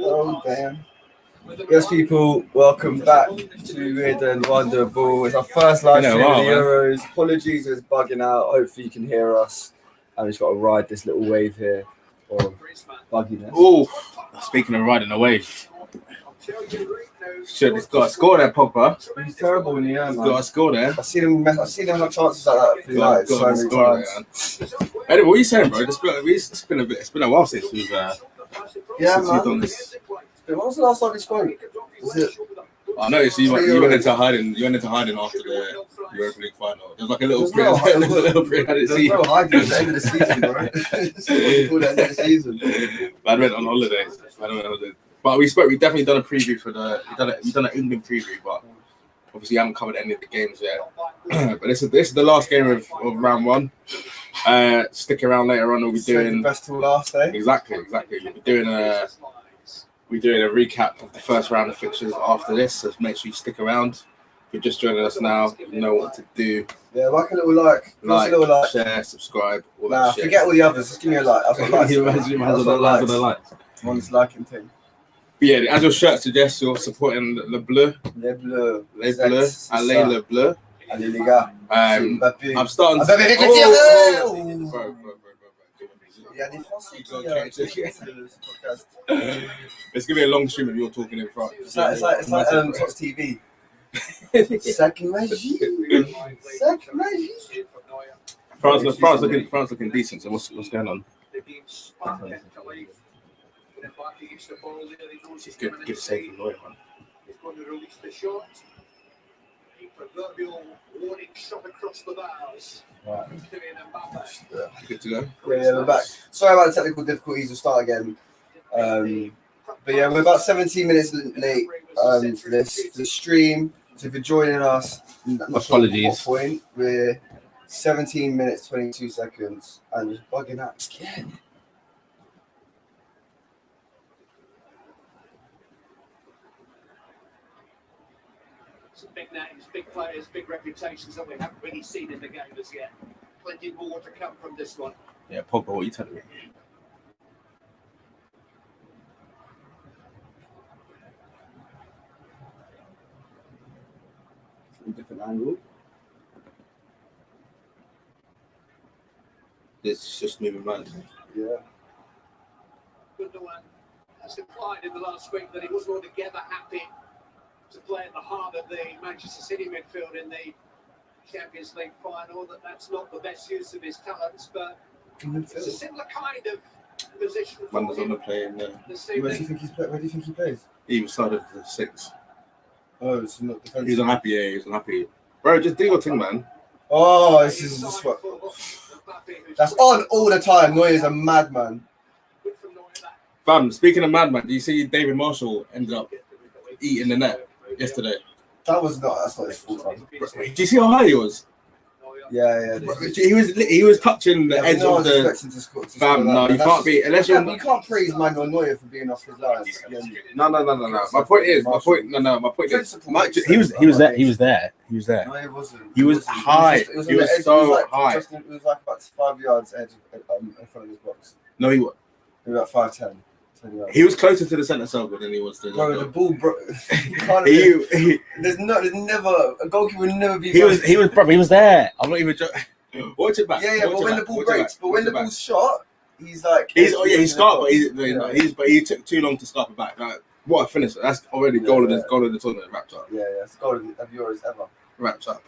Oh, damn. Yes, people, welcome back to Weird and Wonderful. It's our first live stream of the Euros. Apologies, it's bugging out. Hopefully, you can hear us. And we've got to ride this little wave here of bugginess. Oh, speaking of riding a wave. Shit, he's got a score there, Pogba. He's terrible in the air, man. He's got a score there. I've seen him have chances like that for United so many times. Anyway, what are you saying, bro? It's been a while since we've done this. When was the last time we spoke? Was it? I noticed you went into hiding. You went into hiding after the Europa League final. There was like a little period. I didn't see. There's no hiding at the end of the season, bro. It's called the end of the season. I went on holidays. But we definitely done a preview for we've done an England preview, but obviously haven't covered any of the games yet. But this is the last game of round one. Stick around later on. We'll be doing the best till last day. Exactly. We'll be doing a recap of the first round of fixtures after this. So make sure you stick around. If you're just joining us now, you know what to do. Yeah, like a little like, share, subscribe. Forget all the others. Just give me a like. That's what I like. One's liking thing. But yeah, as your shirt suggests, you're supporting Le Bleu. Les Bleus. Allez Le Bleu. Allez les gars. I'm starting to... Il y a des Français It's gonna be a long stream if you're talking in front. It's like Tots TV. Sac magie. France looking decent. So what's going on? It's good save from Neuer, man. He's going to release the shot. The proverbial warning shot across the bows. Right. Good to go. Yeah, we're back. Sorry about the technical difficulties. We'll start again. But yeah, we're about 17 minutes late for the stream. So if you're joining us, apologies. Sure point, we're 17 minutes 22 seconds and we're bugging out again. Big names, big players, big reputations that we haven't really seen in the game as yet. Plenty more to come from this one. Yeah, Pogba, what are you telling me? Different angle. It's just moving around. Yeah. Gundogan has implied in the last week that he wasn't altogether happy to play at the heart of the Manchester City midfield in the Champions League final, that's not the best use of his talents, but it's a similar kind of position. Manda's on the play in there. Where do you think he plays? He was side of the 6. Oh, it's not defensive. He's unhappy, yeah, he's unhappy. Bro, just do your thing, man. Oh, this is just what... That's on all the time. Neuer's a madman. Fam, speaking of madman, do you see David Marshall ended up eating the net yesterday? That's not his fault. Do you see how high he was? Yeah. He was touching the edge of the. Fam, no, you can't be unless you can't praise Manuel Neuer for being off his line. No. My point is. He was there. No, he wasn't. He was high. He was so high. It was like about 5 yards edge in front of his box. No, he was. He was about 5'10". He was closer to the centre circle than he was to the ball. There's never a goalkeeper would never be. He was there. I'm not even joking. Watch it back. Yeah. But when the ball breaks, but when the ball's shot, he's like. He's scarfed, but he took too long to scarf it back. Like, what a finish! That's already goal of the tournament wrapped up. Yeah, it's goal of Euros ever wrapped up.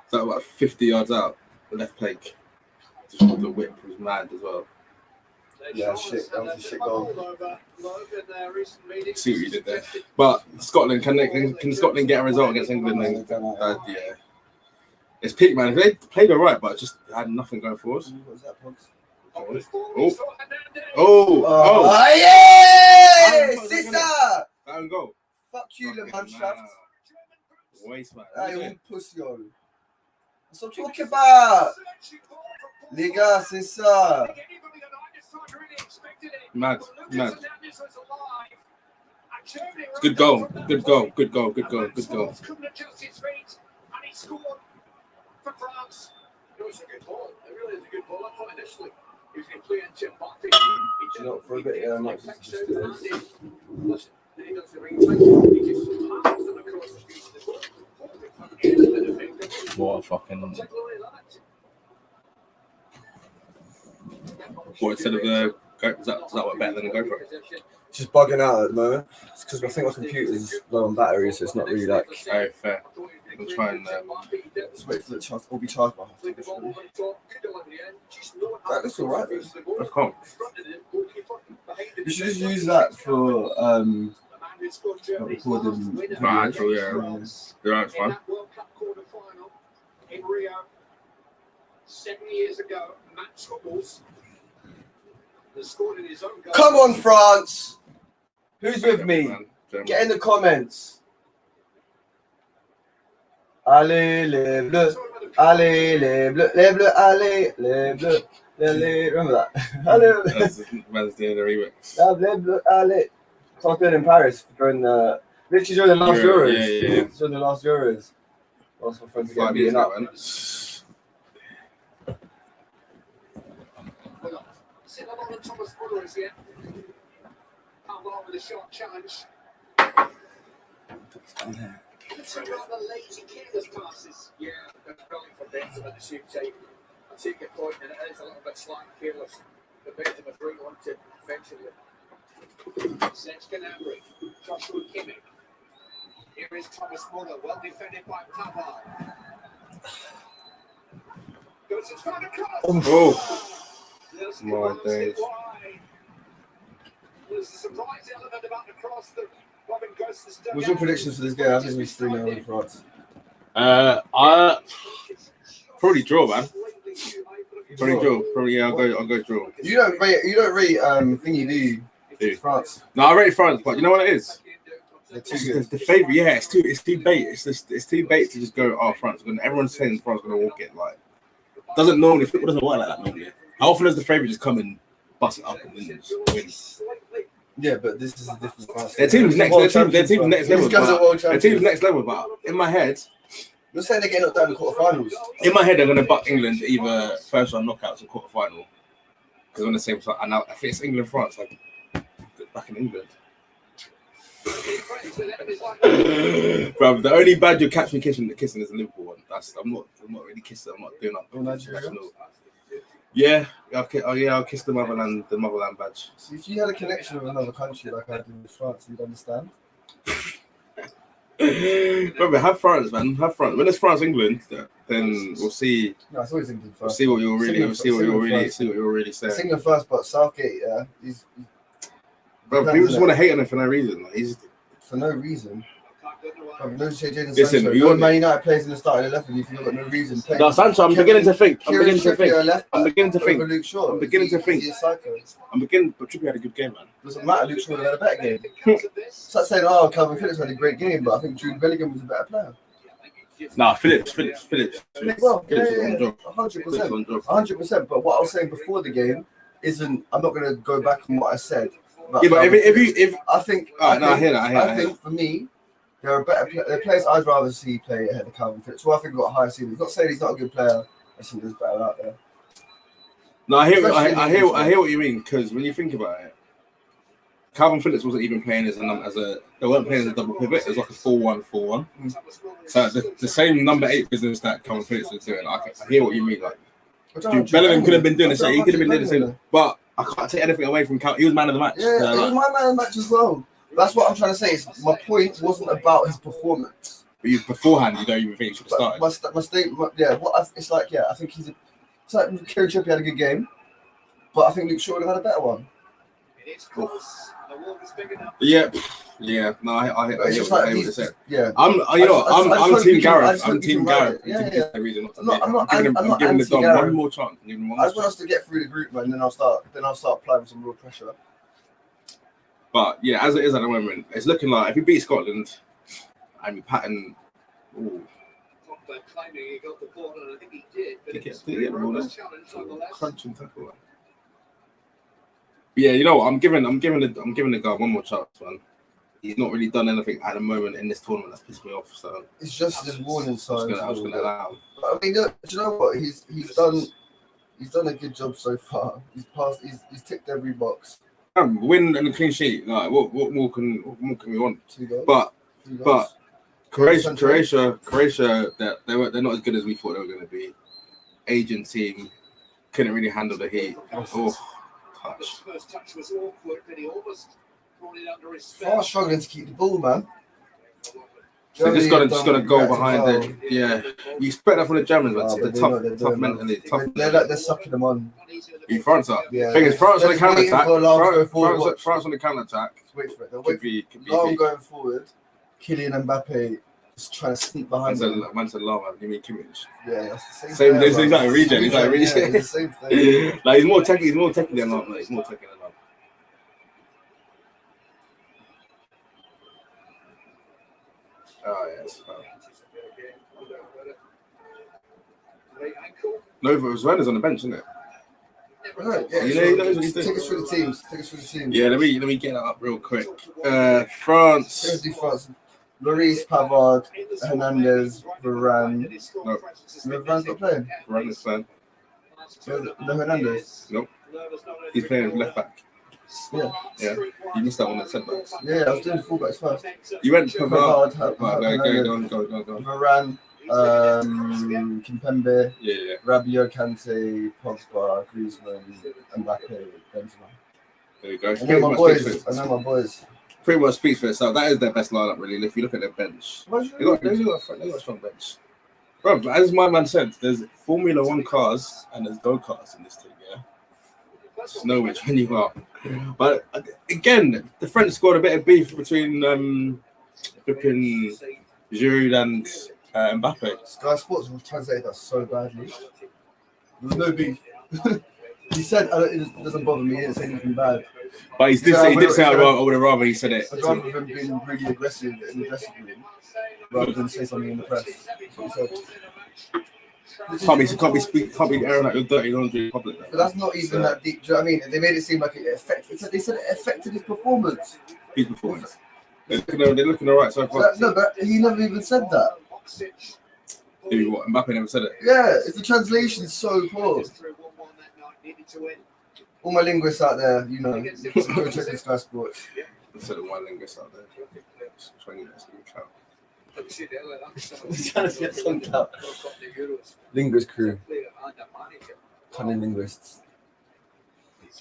So about 50 yards out, the left leg. Just the whip was mad as well. Yeah, shit. That was a shit goal. See what you did there. But Scotland, can Scotland get a result against England? Yeah. It's peak, man. They played all right, but just had nothing going for us. What was that, Pogs? Yeah! Sister! Down goal. Fuck you, Le Mannschaft. Waste, man. Hey, pussy, yo. What's I'm talking about? Les gars, c'est ça. Mad. Good goal. Couldn't adjust his feet, and he scored for France. It was a good ball. It really is a good ball. tremendously. He was influenced by You know, for a bit, yeah, I might just do this. Listen, then he does the ring. He just passes them across the field. What a fucking. What instead of the go? Does that work better than a GoPro? Just bugging out at the moment. It's because I think my computer's low on battery, so it's not really like. Oh, fair. I'm trying. Let's wait for the charge. Will be charged by half. That looks alright. That's calm. You should just use that for recording. For actual, yeah. Yeah, it's fine. In Rio, 7 years ago, Matt Hummels has scored in his own goal. Come on, France! Who's with me? Get in the comments. Allez, les bleus. Allez, les bleus. Les bleus, allez, les bleus. Les, remember that? Allez, Man's doing the remix. les bleus, allez. So I was doing in Paris during the. Literally during the last Euros. Yeah. During the last Euros. Lost my friends again 5 years beating ago, up. man. Sit along with Thomas Muller is here. Come on with a short challenge. Two rather lazy careless passes. Yeah, that's probably for Benzema to shoot tape. I take your point, and it is a little bit slightly careless. The Benzema bring on to eventually. Sets Gnabry, Joshua Kimmich. Here is Thomas Muller, well defended by Pavard. Goes to try to cross. Oh, my days. There's a surprise element about the cross that Robin Ghost has done. What's your predictions for this game? I think we 3-0 in France. I probably draw, man. Probably draw. Probably yeah. I'll go draw. You don't rate thingy, do you? France. No, I rate France, but you know what it is? They're too It's good. the favourite. Yeah, it's too bait. It's too bait to just go. Oh, France. Everyone's saying France gonna walk it. Like doesn't normally. Football doesn't work like that normally. How often does the favourite just come and bust it up and win? Yeah, but this is a different France. Their team's next. Their team's next level. These guys are world Their champions. team's next level. But in my head, You're saying they're getting knocked down in the quarterfinals. they're gonna buck England either first round knockouts or quarterfinal. Because on the same side, and now I think it's England France. Like back in England. Bro, the only bad you'll catch me kissing is the Liverpool one. I'm not really kissing. I'm not doing that. National. Yeah, I'll kiss the motherland badge. See, if you had a connection with another country like I did with France, you'd understand. Bro, have France, man. Have France. When it's France England, then we'll see. No, it's always England We'll first. see what you're really saying. It's England first, but Southgate, yeah, he's Bro, people just want to hate on him for no reason. Like, he's for no reason. No shade, Jadon Listen, Sancho. you You're want- Man United plays in the starting 11 if you've got no reason. Playing. No, Sancho, I'm beginning to think. Kieran Trippier left I'm beginning to over think. Luke Shaw. I'm beginning to Is think. he a psycho? But Trippier had a good game, man. Doesn't matter. Luke Shaw had a better game. It's like saying, "Oh, Calvin Phillips had a great game," but I think Jude Bellingham was a better player. Nah, Phillips. Well, Phillips was on job. 100%, 100%. But what I was saying before the game isn't. I'm not going to go back on what I said. Yeah, but if I think. I hear that. I think for me, there are they're players I'd rather see play ahead of Calvin Phillips. Who I think got a higher ceiling. Not saying he's not a good player. I think there's better out there. No, I hear what you mean, because when you think about it, Calvin Phillips wasn't even playing as a they weren't playing as a double pivot. It was like a 4-1-4-1. So the same number 8 business that Calvin Phillips was doing. I hear what you mean. Like Bellingham could have been doing the same. He could have been doing the same. But I can't take anything away from Cal. He was man of the match. Yeah, he was my man of the match as well. That's what I'm trying to say. My point wasn't about his performance. But beforehand, you don't even think he should have But started. my statement, yeah. It's like, yeah. I think it's like Kieran Trippier had a good game, but I think Luke Shaw would have had a better one. It's close. The wall is big enough. Yeah. No, I hear It's just what like you're these, saying. yeah. I'm I just Team hope Gareth. we I'm can Team write Gareth. it. Yeah. No reason not to I'm not I'm giving the Dom anti-Gareth. one more chance. I'm giving him one I more just want chance. us to get through the group, man. Then I'll start applying some real pressure. But yeah, as it is at the moment, it's looking like if we beat Scotland, and we pattern. Ooh, Pogba claiming he got the ball, and I think he did. But Did he it's get the ball? rigorous challenge nonetheless. crunching tackle. Yeah, you know what? I'm giving the guy one more chance, man. He's not really done anything at the moment in this tournament that's pissed me off. So It's just his warning I was signs. gonna allow him. I mean, do you know what? He's done He's done a good job so far. He's passed. He's ticked every box. Win and a clean sheet. Like what more can we want? 2 goals. But Croatia, they're not as good as we thought they were going to be. Asian team couldn't really handle the heat. Oh, touch. First touch was awkward, but he almost brought it under his Far struggling to keep the ball, man. So just got to go behind it. Yeah, you expect that from the Germans, but they're tough mentally. They're sucking them on. France up. Yeah. Thing is, France on the counter attack. France on the counter attack. Wait for it. They'll Could wait. be Long going forward. Kylian Mbappe just trying to sneak behind them. Man's a llama. You mean Kimmich? Yeah, that's the same. Same. Player, He's like a regen. He's like a regen. Yeah, it's the same thing. Like he's more techy. He's more techy than Lam. He's more techy than Lam. Oh yes. Nova Werner's on the bench, isn't it? Right, yeah, He knows what he's doing. Take us through the teams. Yeah, let me get that up real quick. France. Here's the France. Lloris, Pavard, Hernandez, Varane. No, Varane's not playing. Varane is playing. No Hernandez. Nope. He's playing left back. Yeah. Yeah. You missed that one at centre backs. Yeah, I was doing fullbacks first. You went Pavard. Pavard, Go. Varane, Kimpembe, Yeah. Rabiot, Kante, Pogba, Griezmann, Mbappe, Benzema. There you go. I know my boys. Pretty much speaks for itself. That is their best lineup, really. If you look at their bench, they got a strong bench. Bro, as my man said, there's Formula One cars and there's go-karts in this team, yeah? Just know which one you are. But again, the French scored a bit of beef between flipping Giroud and Mbappe. Sky Sports will translate that so badly. There's no beef. He said, it doesn't bother me, he didn't say anything bad. But he did say I would have rather he said it. I'd rather him being really aggressive in the dressing room rather than say something in the press. That's what he said. Can't be airing out your dirty laundry in public. But that's not even that deep. Do you know what I mean? They made it seem like it affected. They said it affected his performance. His performance. They're looking alright so far. No, but he never even said that. What? Mbappe never said it. Yeah, it's the translation is so poor. All my linguists out there, you know, go check the Sky Sports. Instead of one linguist out there. Trying to get something out. Linguist crew. Cunning linguists.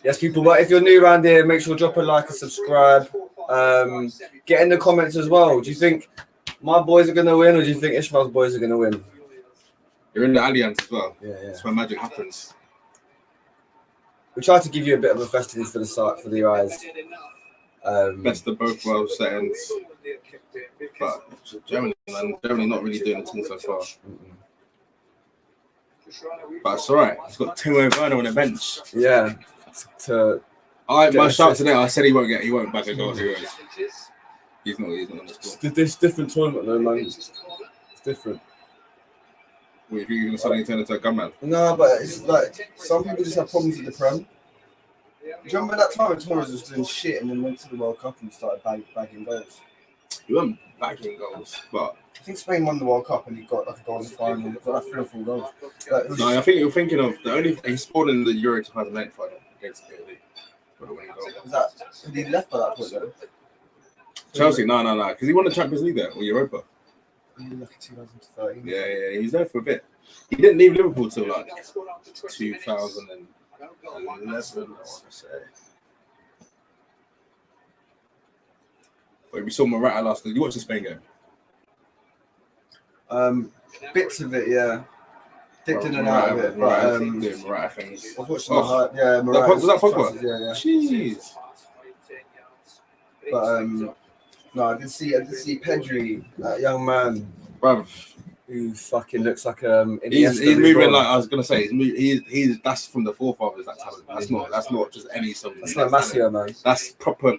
Yes, people, but if you're new around here, make sure to drop a like and subscribe. Get in the comments as well. Do you think my boys are going to win or do you think Ishmael's boys are going to win? You're in the Alliance as well. Yeah. That's where magic happens. We try to give you a bit of a festival for the eyes. Best of both world settings. But Germany not really doing the thing so far. But it's alright. He's got Timo Werner on the bench. Yeah. My shout today, I said he won't back a goal. He's not on the score. It's different tournament though, man. It's different. Wait, you're going to suddenly turn into a gunman? No, but it's like some people just have problems with the Prem. Do you remember that time when Torres was doing shit and then went to the World Cup and started bagging goals? He wasn't bagging goals, but I think Spain won the World Cup and he got like a goal in the final. He got like 3 or 4 goals. No, I think you're thinking of he scored in the Euro 2008 final against Italy. Did he left by that point though? Chelsea, no, because he won the Champions League there or Europa. Like 2013. Yeah, he was there for a bit. He didn't leave Liverpool till like 2011, I want to say. But we saw Morata last night. You watched the Spain game? Bits of it, yeah. Dipped in and out of it. Morata things. I was watching Morata. Was that Pogba? Yeah. Jeez. But no, I did see Pedri, that young man, bruv, who fucking looks like he's moving like I was gonna say. He's that's from the forefathers. That talent. That's not just any something. That's like Massio, man. That's proper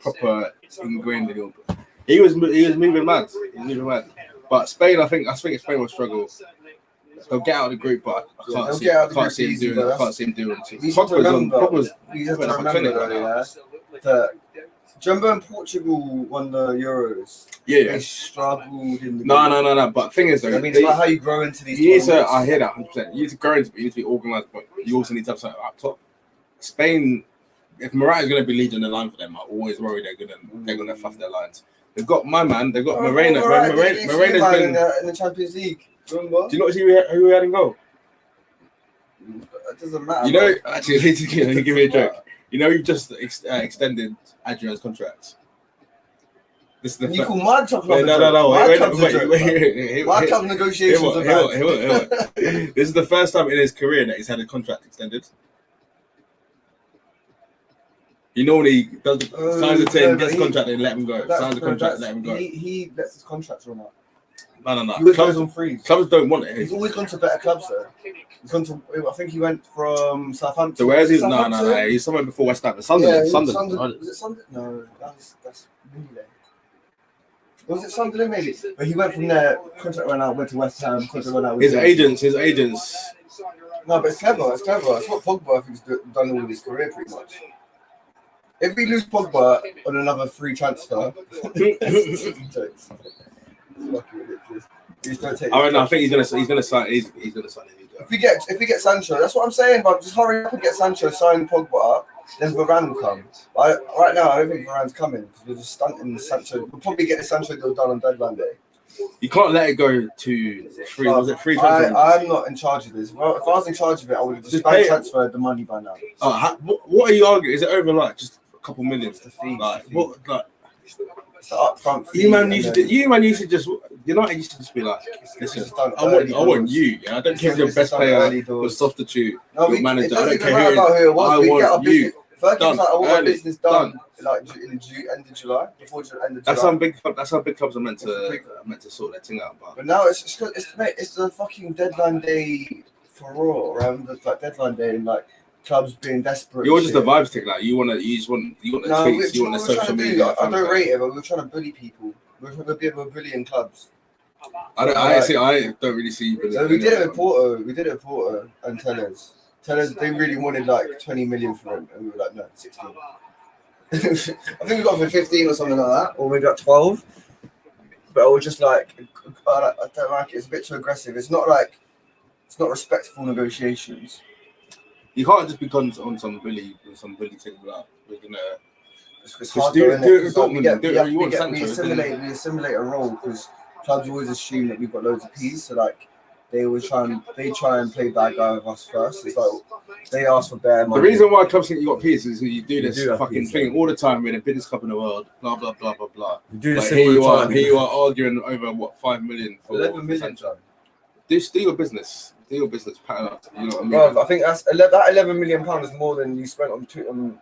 ingrained in your. He was moving mad. But Spain, I think Spain will struggle. They'll get out of the group, but I can't see him doing. You have to remember that Do you remember when Portugal won the Euros? Yeah. They struggled in the No. But the thing is, though, I mean, it's about how you grow into these tournaments. I hear that 100%. You need to grow into it. You need to be organised, but you also need to have something up top. Spain, if Morata's going to be leading the line for them, I always worry they're going to fluff their lines. They've got my man. They've got Moreno. Morena's been in the Champions League. Remember? Do you not see who we had in goal? It doesn't matter. You know, actually, let me give me a joke. You know, you've just extended Adrian's contract. This is the you call my club no. My club negotiations are bad. This is the first time in his career that he's had a contract extended. He normally does signs a 10, gets contract, and let him go. Signs a contract, let him go. He lets his contracts run out. No. He goes on free. Clubs don't want it. He's always gone to better clubs, though. He's gone to. I think he went from Southampton. So where's he? No. He's somewhere before West Ham. Sunderland. Yeah, Sunderland. Was it Sunderland? No, that's Millwall. Was it Sunderland maybe? But he went from there. Contract ran out. Went to West Ham. Contract ran out. His agents. No, but it's clever. It's what Pogba I think's done all of his career pretty much. If we lose Pogba on another free transfer, jokes. I think he's gonna sign. He's gonna sign a new guy. If we get Sancho, that's what I'm saying. But just hurry up and get Sancho, sign Pogba, then Varane will come. Right now, I don't think Varane's coming because we're just stunting Sancho. We'll probably get the Sancho deal done on deadline day. You can't let it go to free. Was it free? I'm not in charge of this. Well, if I was in charge of it, I would have just transferred the money by now. What are you arguing? Is it over like just a couple million? It's the fee. It's the upfront fee. United used to just be like, listen, I want you. Yeah, I don't care if you're best player, your substitute, your manager. I don't care who it is. I want you. Fergie's like, I want my business done. Like in end of July, before the end of July. That's how big clubs are meant to sort their thing out. But now it's the fucking deadline day for Raw around the deadline day and like clubs being desperate. You're just a vibes thing, like you want the tweets, you want the social media. I don't rate it, but we're trying to bully people. We're trying to be able to bullying clubs. I don't really see. So we did it with Porto and Tellers. They really wanted like 20 million for him, and we were like, no, 16. I think we got for 15 or something like that, or maybe like 12. But I was just like, I don't like it. It's a bit too aggressive. It's not respectful negotiations. You can't just become on some bully thing like we're gonna. It's hard to we assimilate a role because clubs always assume that we've got loads of P's, so like. They try and play bad guy with us first. It's like they ask for bare money. The reason why clubs think you got peas is you do this fucking thing all the time. We're the biggest club in the world. Blah blah blah blah blah. You do this here you are arguing over what 5 million for 11 million. Do your business. Do your business. Pattern up. You know what I mean? Bro, I think that 11 million pounds is more than you spent on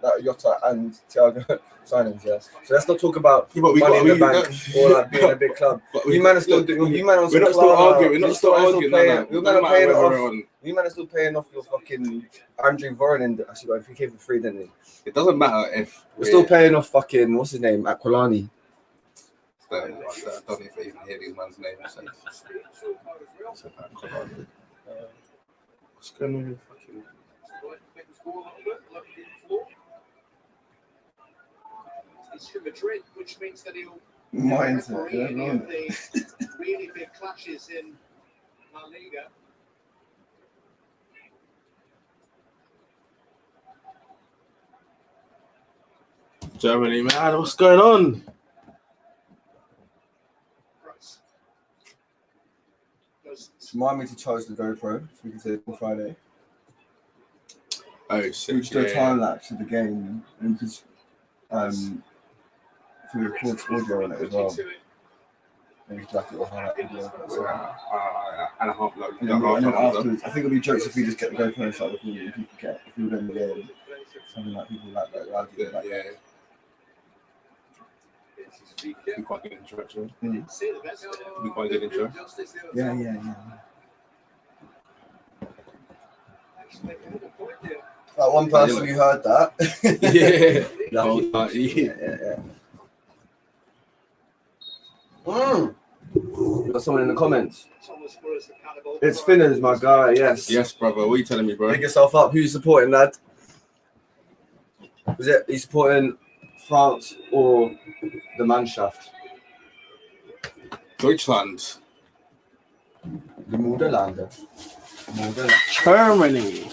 that Jota and Thiago signings. Yeah. So let's not talk about money in the bank or like being a big club. We're not still arguing. You man are still paying off your fucking Andrew Vorin. Actually, he came for free, didn't he? It doesn't matter if we're still paying off fucking what's his name, Aquilani. I don't know if I even hear these man's names. What's going on here? It's to Madrid, which means that he'll the really big clashes in La Liga. Germany, man, what's going on? Remind me to charge the GoPro so we can see it on Friday. Oh, shit. We just do a time lapse of the game and just if we record audio on it as well. Maybe black it or highlight video. And a half and then afterwards, I think it'll be jokes if we just get the GoPro and start recording and people get if we were in the game. Something like people like that. Yeah. Be quite good interaction. Be quite good intro. Yeah. Like one person who heard that. Got someone in the comments. It's Finners, my guy. Yes, brother. What are you telling me, bro? Pick yourself up. Who you supporting, lad? Was it? Are you supporting France or the Mannschaft? Deutschland. The Moderlande. Germany.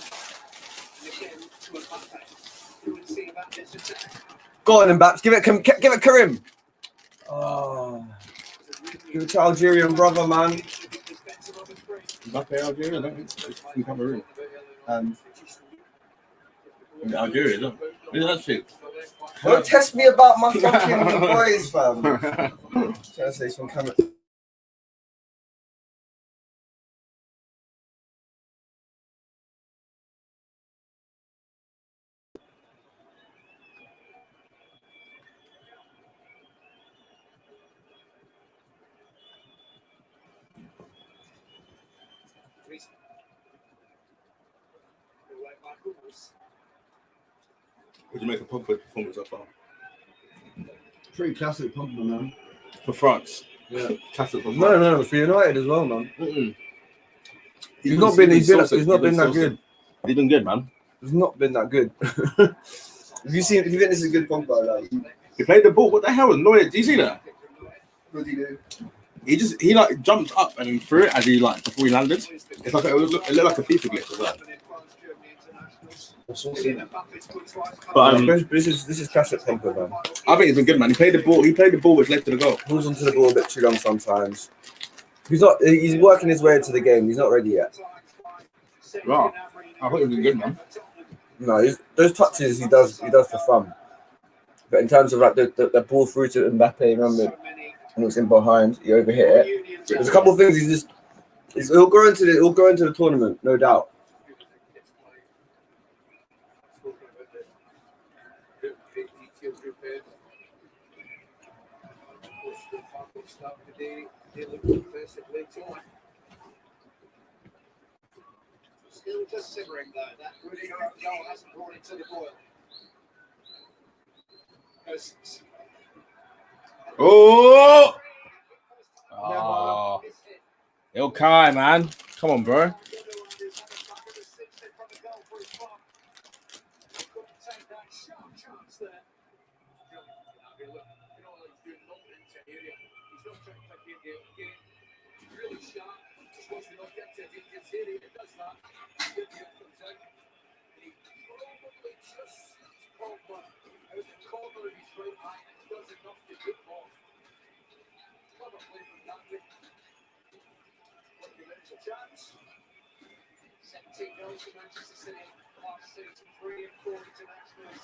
Go on, Mbappé. Give it Karim. Oh. Give it to Algerian brother, man. Mbappe, Algeria, no? From Cameroon. Algeria, no? Yeah, that's it. Don't test me about my fucking boys, fam. Trying to say some Cameroon. Would you make a Pogba performance so far? Pretty classic Pogba, man. For France? Yeah. Classic for France. No, for United as well, man. Mm-mm. He's not been that good. He's been good, man. He's not been that good. If you think this is a good Pogba, like He played the ball. What the hell? Neuer, do you see that? what did he do? He like jumped up and then threw it as he like before he landed. It's like it looked like a FIFA glitch as well. But This is classic Pogba, man. I think he's been good, man. He played the ball which led to the goal. Pulls onto the ball a bit too long sometimes. He's working his way into the game. He's not ready yet. Wow. I thought he was good, man. No, those touches he does for fun. But in terms of like the ball through to Mbappe, remember, and it's in behind, he overhit it. There's a couple of things he'll go into the tournament, no doubt. Still just simmering though. That really goal hasn't brought it to the boil. Oh! Oh. Ilkay, man. Come on, bro. Goals for Manchester City, last 3 and 4 internationals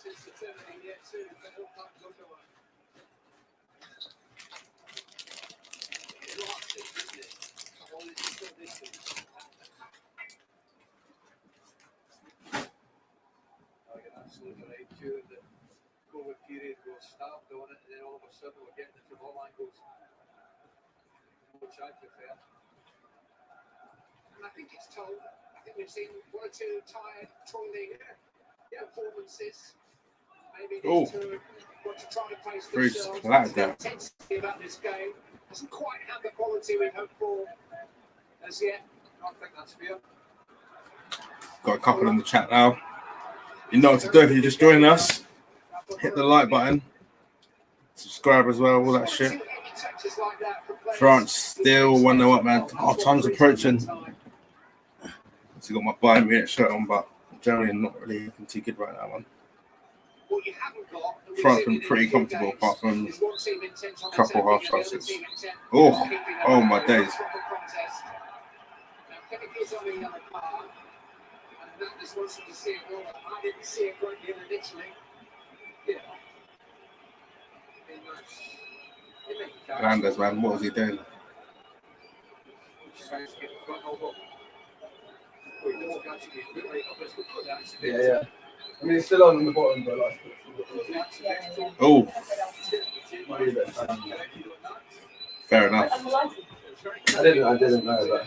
since the turn of the year 2 for Ilkay Gundogan. Last season, isn't it? All is still distant. I can absolutely during the COVID period was starved on it, and then all of a sudden we're getting it from all angles, which I prefer. And I think it's told. I think we've seen 1 or 2 tired, toiling performances. Maybe these two want to try and place themselves. The intensity about this game doesn't quite have the quality we hoped for as yet. I think that's fair. Got a couple in the chat now. You know what to do if you're just joining us. Hit the like button. Subscribe as well, all that shit. France still 1-0 up, man. Our time's approaching. So got my Bayern Munich shirt on, but generally not really looking too good right now, man. France been pretty comfortable apart from a couple half chances. Oh my days. Hernandez, man, what was he doing? Yeah. I mean, it's still on the bottom, but like. Oh. Fair enough. I didn't know that.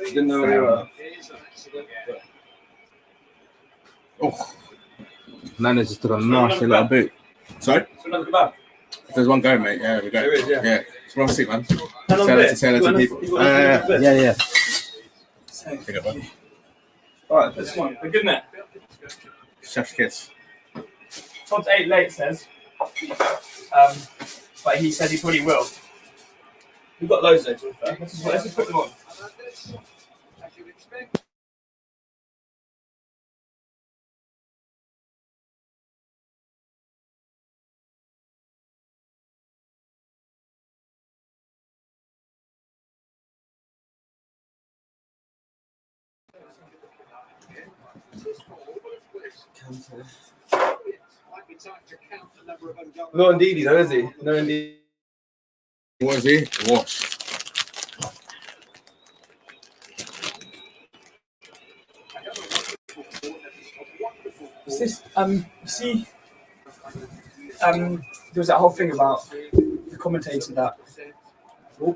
Didn't know they were. Oh. Hernandez just took a nasty little boot. Sorry? There's one going, mate. Yeah, we go. There is, yeah. Yeah. It's one seat, man. Say that to people. Yeah. Pick up, buddy. Alright, this one. Good night. Chef's kiss. Todd's 8 late says. But he said he probably will. We've got loads though, to be fair. Let's just put them on. As you expect. No, indeed, though, is he? No, indeed. What is he? Wash. Is this see there was that whole thing about the commentator that Oh,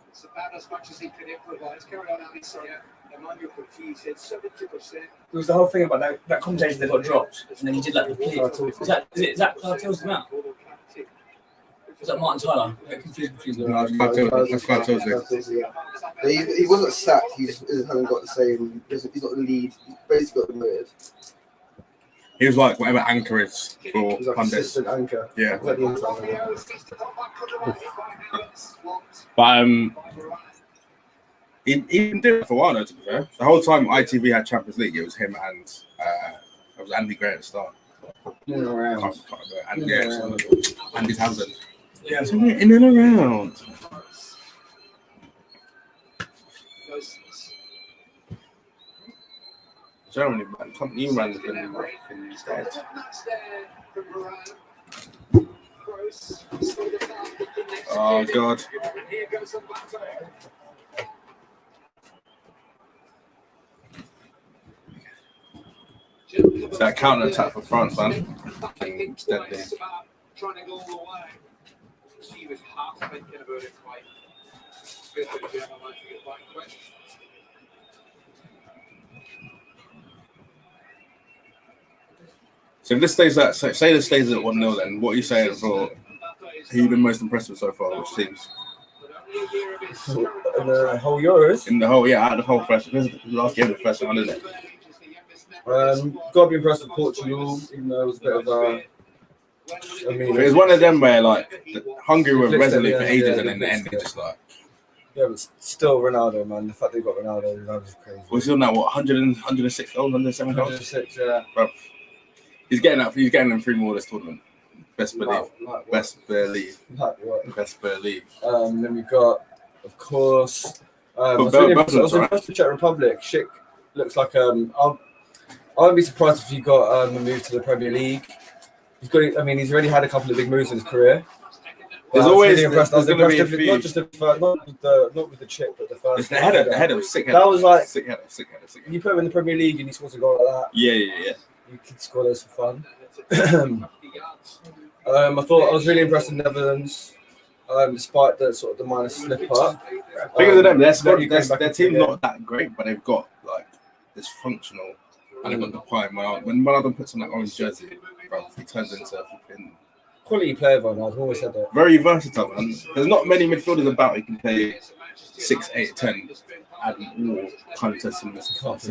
It's about as much as he can improvise. Carry on, Ali. Sorry. Emmanuel Petit said 70%. there was the whole thing about that commentator that got dropped and then he did like the plea. Is that Cartel's now? Is that Martin Tyler? I'm confused. no, that's Cartel's. He wasn't sacked. He just hasn't got the same. He's got the lead. He's basically got the mid. He was like whatever anchor is for He's like pundits. assistant anchor. Yeah. He's like the entire- But he didn't do it for a while though, to be fair. The whole time ITV had Champions League, it was him and it was Andy Gray at the start. In and around. Can't remember. And yeah, Andy Townsend. Yeah. So we're in and around. Germany, man, company man has been dead. Oh God. It's that counter attack for France, man. It's deadly. Trying to go all the way. She was half thinking about it quite. Good for the German man to get back quick. So if this stays at, say this stays at 1-0, then what are you saying for who you've been most impressed with so far? Which teams? And the whole Euros. In the whole, yeah, out of the whole first, this is the last game of the first round, isn't it? Got to be impressed with Portugal, even though it was a bit of a. I mean, But it's one of them where like Hungary were resolute for ages, and in the end, they just like. yeah, but still Ronaldo, man. The fact they got Ronaldo, that was crazy. What's he on now? What 106 goals, 107 goals? 106, yeah. Bro, he's getting that. He's getting them 3 more this tournament. Best believe. Like what? Best believe. Like what? Best believe. Then we got, of course, I was Belgium's impressed with Czech Republic. Schick looks like I wouldn't be surprised if he got a move to the Premier League. He's got. I mean, he's already had a couple of big moves in his career. There's I was always really impressed. I was there's gonna impressed be a with, few. not with the chip, but the first. It's the header, sick header. That was like sick header. you put him in the Premier League and he scores a goal like that. Yeah. You could score those for fun. I thought I was really impressed with the Netherlands, despite the sort of the minor slip up. Because of them, their team's yeah. not that great, but they've got like this functional, and they've got the prime. When Ronaldo puts on that orange jersey, bro, he turns into a flipping Quality player, Van. I've always said that. very versatile, man. There's not many midfielders about who can play 6, 8, 10, and all contests in this class.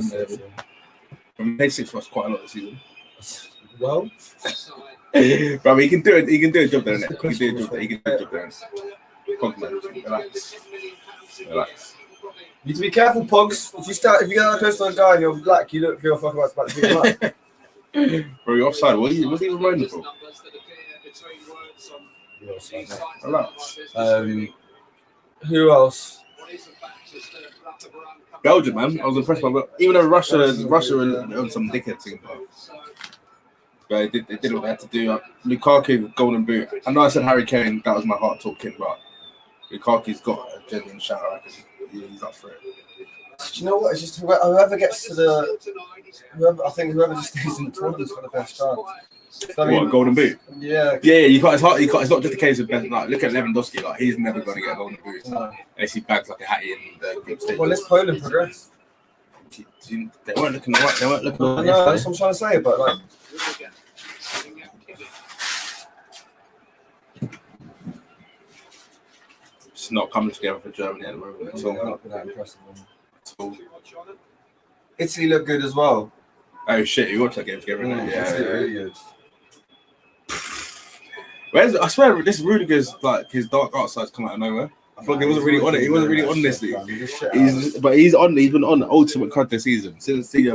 From play 6 for us quite a lot this season. Well, Bro, he can do it. He can do a job there. Innit? He can do a job there. Compliment. Relax. you need to be careful, Pogs. If you get that close to a guy and you're black, you look feel fucking about to beat him up. Bro, you're offside. What's he reminding for? Relax. Who else? Belgium, man. I was impressed by even though Russia were on some dickhead team, but they did what they had to do. Lukaku, golden boot. I know I said Harry Kane, that was my heart talking, but Lukaku's got a genuine shout. I reckon he's up for it. Do you know what? It's just whoever gets to whoever just stays in the tournament's got the best chance. So, I mean, What, golden boot? Yeah. Yeah, you can't. It's not just a case of like look at Lewandowski. Like he's never going to get a golden boot unless he bags like a hattie in the group stage. Well, let's Poland progress. They weren't looking right. They weren't looking I right. know, that's what I'm trying to say, but like, It's not coming together for Germany at the moment. I'm not that impressive. At all. Italy look good as well. Oh shit, you watched that game together, innit? Italy look really good. I swear this Rudiger's like his dark art side's come out of nowhere. I feel like he wasn't really on it. He wasn't really on this league. He's on. He's been on the ultimate COD this season since the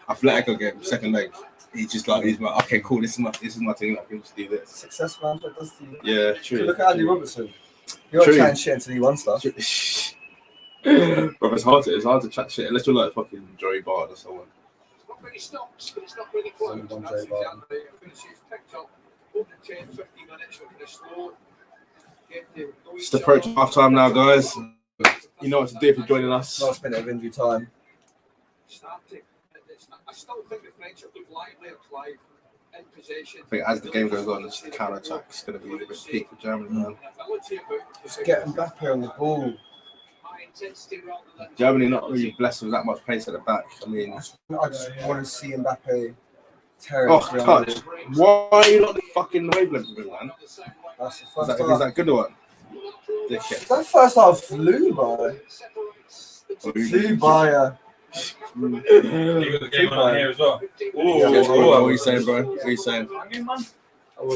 Atletico game, second leg. He's just like he's like, okay, cool. This is my team. I can just do this. Success, man. What does he? Yeah, true. Look at Andy Robertson. You're not chatting shit until he won stuff. Bro, it's hard to chat shit unless you're like fucking Joey Bart or someone. It's not really close. Just approach half time now, guys. You know what to do if you're joining us. Last minute of injury time. I still think the French have looked lively or Clive in possession. I think as the game goes on, it's the counter attack. It's going to be a bit peak for Germany, man. Just get Mbappe on the ball. Germany not really blessed with that much pace at the back. I mean, I just want to see Mbappe tear it. Oh, touch. Why are you not the fucking wavelength of it, man? That's the first Is half. that good or what? Dickhead. That first half flew by. Flew by. You got the game on here as well. What are you saying, bro? What are you saying? Oh,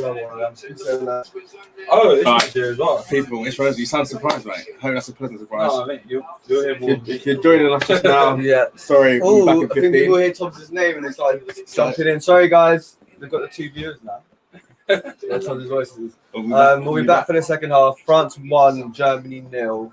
this is here as well. People, it's Rosie. You sound surprised, mate. I hope that's a pleasant surprise. No, mate, you're here more. If you're joining us just now, Yeah. sorry, we're back Oh, in I think people 15. hear Tom's name and it's like jumping in. Sorry, guys. They've got the 2 viewers now. That's Tom's voices. We'll be back for the second half. France 1, Germany 0.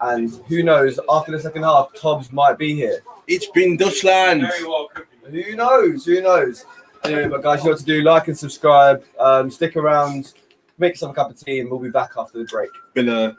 And who knows, after the second half, Tobbs might be here. Ich bin Deutschland. Very well cooking. Who knows? Who knows? Anyway, but guys, you know what to do. Like and subscribe. Stick around. Make yourself a cup of tea and we'll be back after the break. Been a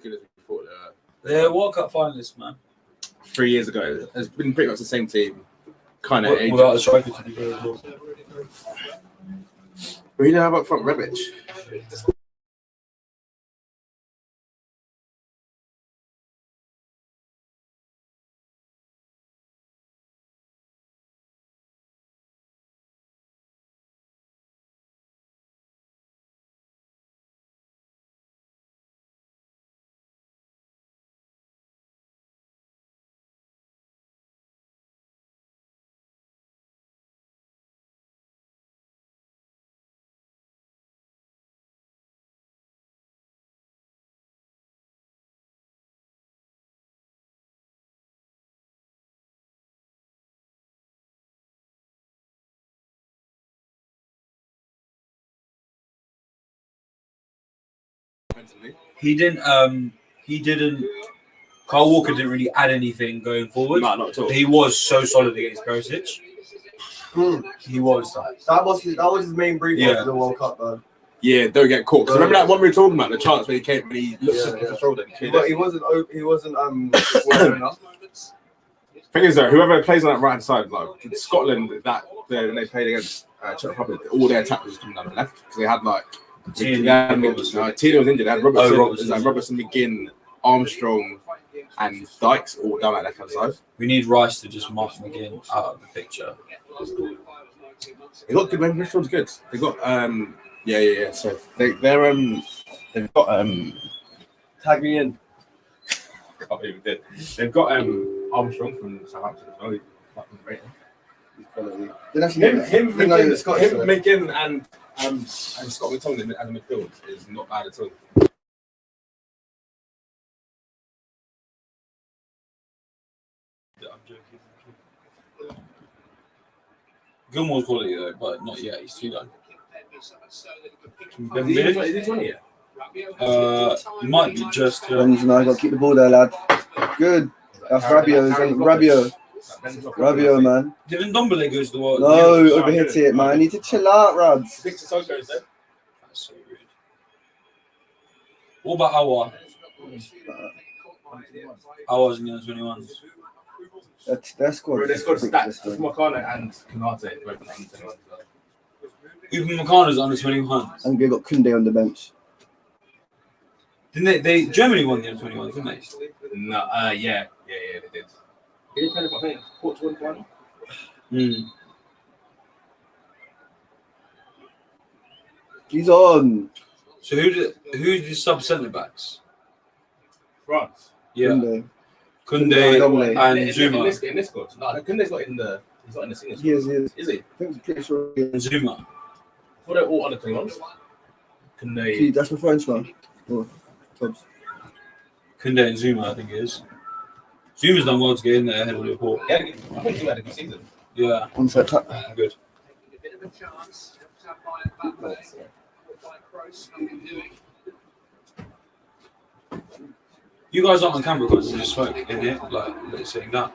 as good as we thought they were. They're World Cup finalists, man. 3 years ago. It's been pretty much the same team. Kind of Without a striker to be fair as well. Who do you have up front? Rebic. He didn't. Kyle Walker didn't really add anything going forward. No, not at all. He was so solid against Perisic. He was. That was his main brief Yeah. for the World Cup, man. Yeah, don't get caught. 'Cause remember that one we were talking about, the chance where he came and he looked at the shoulder. But he wasn't well enough. Thing is though, whoever plays on that right hand side, like Scotland, when they played against Czech Republic, all their attack was coming down the left because they had like Tina was injured. They had Robertson, McGinn, Armstrong, and Dykes all down that left hand side. We need Rice to just mark McGinn out of the picture. They got good. Midfield's good. They got yeah. So they've got Tag me in. can't believe we did. They've got Armstrong from Southampton as well. He's fucking great. McGinn and Scott McTominay as a midfield is not bad at all. Gilmore's quality though, but not yet. He's too young. Is he 20 yet? Might be just. Benzema, got to keep the ball there, lad. Good. That's Rabiot, man. Didn't Ndombele goes to the world? No, overhit it, man. You need to chill out, Rabs. That's so rude. What about Aouar? Aouar's in the under-21s. Their squad. They scored stats. Makana and Kanate both under 21. Even Makana's under-21s. And they got Koundé on the bench. Didn't they? Germany won the under-21s, didn't they? No, yeah, they did. Did he play the final? Portugal final? He's on. So who's the sub centre backs? France. Yeah, Koundé and Zuma. In this squad? No, Koundé's not in the. He's not in the senior squad. He is. Is he? I think I'm pretty sure. He is. And Zuma. I thought they're all under 21s. Koundé. That's my French man. Oh, Tobbs. Koundé and Zuma, I think it is. Zuma's done well to get in there ahead of Liverpool. Yeah, I think he had a good season. Yeah, One sec. good. You guys aren't on camera because you just spoke in here, like sitting down.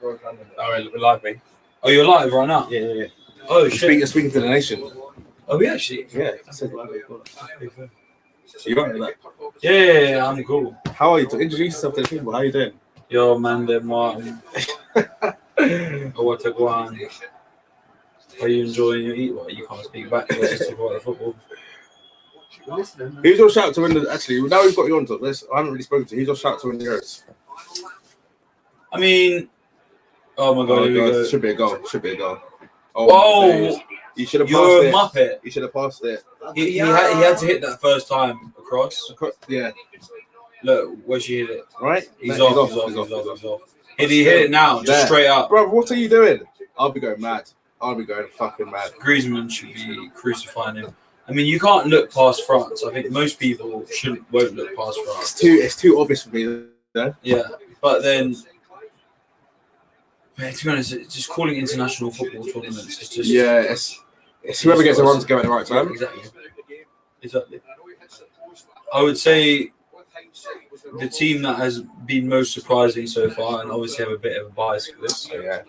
Oh, we're live, mate. Oh, you're live right now? Yeah. Oh, shit. Speaking to the nation. Oh, we actually? Yeah. You got that? Yeah, I'm cool. How are you? Introduce yourself to the people. How are you doing? Yo, man, Martin. What a go on. Are you enjoying your eat? Well, you can't speak back. Let's just talk about the football. Who's your shout to win the? Actually, now we've got you on top. I haven't really spoken to you. Who's your shout to win the Euros? I mean, oh my god, here we go. Should be a goal. Oh, you should have passed you're a it. Muppet. You should have passed it. He had to hit that first time across. Yeah. Look, where she hit it. Right? He's off. If he hit it now, just straight up. Bro, what are you doing? I'll be going mad. I'll be going fucking mad. Griezmann should be crucifying him. I mean, you can't look past France. I think most people won't look past France. It's too obvious for me, though. Yeah, but then, man, to be honest, it's just calling international football tournaments. It's just it's whoever gets the run to go at the right time. Exactly. I would say the team that has been most surprising so far, and obviously have a bit of a bias for this, Yeah.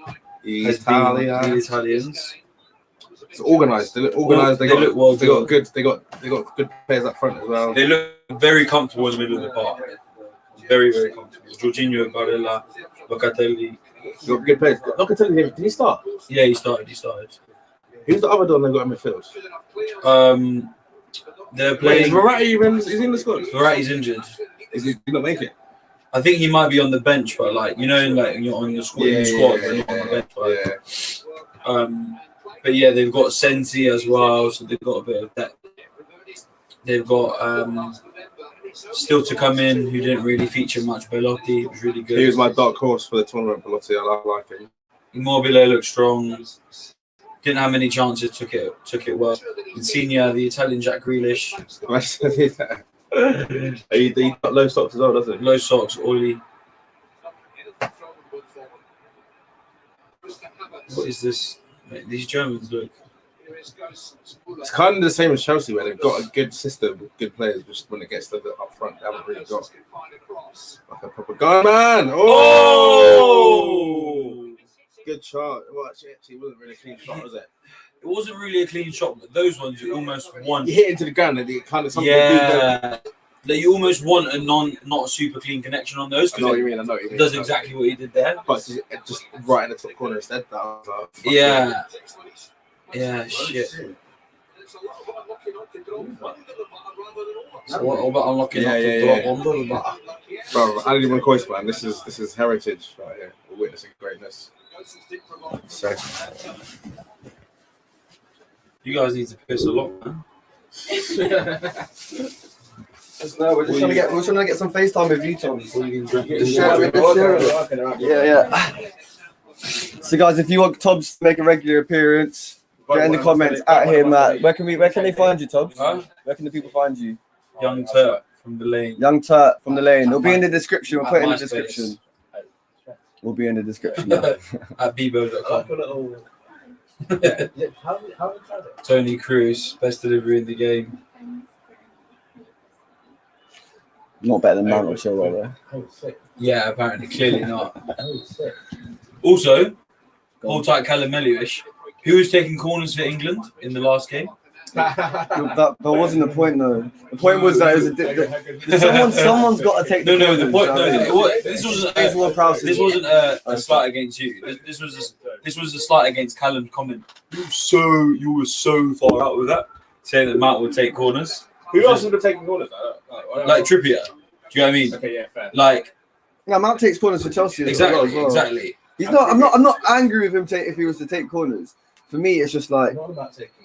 has been the Italians. It's organised. They look organised. They got good. They got good players up front as well. They look very comfortable in the middle of the park. Very, very comfortable. Jorginho, Barella, Locatelli. Got good players. Locatelli, did he start? Yeah, he started. Who's the other Don they got in midfield? They're Wait, playing. is Verratti even? Is he in the squad? Verratti's injured. Is he? Did he not make it? I think he might be on the bench, but like you're on your squad, but not on the bench. Right? But yeah, they've got Sensi as well, so they've got a bit of depth. They've got still to come in, who didn't really feature much. Belotti was really good. He was my dark horse for the tournament. Belotti, I like him. Immobile looked strong. Didn't have many chances. Took it well. Insigne, the Italian Jack Grealish. He got low socks as well, doesn't he? Low socks, oily. What is this? Mate, these Germans look. It's kind of the same as Chelsea, where they've got a good system with good players, just when it gets to the up front, they haven't really got like a proper guy, man. Oh! Good shot. Well, actually, it wasn't really a clean shot, was it? It wasn't really a clean shot, but those ones you almost want. You hit into the ground and it kind of something. Yeah. Like you almost want a not a super clean connection on those. I know what you mean. It does exactly what he did there. But just right in the top corner instead. That was, yeah. Yeah, shit. So what about unlocking up the drop under the bar? Bro, I don't even call man. This is heritage right here. We're witnessing greatness. So you guys need to piss a lot, man. No, we're just trying to get some FaceTime with you, Tom. Yeah. So guys, if you want Tobbs to make a regular appearance, get in the comments at him. Where can they find you, Tobbs? Huh? Where can the people find you? Young Turk from the lane. Young Turt from the lane. It'll be in the description. We'll put it in the description. Will be in the description. At bebo.com. Tony Cruz, best delivery in the game. Not better than Mount or Chilwell, though. Yeah, apparently, clearly not. Also, hold tight Callum Elliott, who was taking corners for England in the last game. That wasn't the point, though. The point was that it was someone's got to take. The point. This wasn't a slight against you. This was a slight against Callum's comment. You were so far out with that, saying that Matt would take corners. Who else would have taken corners? Like Trippier. Do you know what I mean? Okay, yeah, fair. Like, yeah, Mount takes corners for Chelsea. Exactly. He's not. I'm not angry with him if he was to take corners. For me, it's just like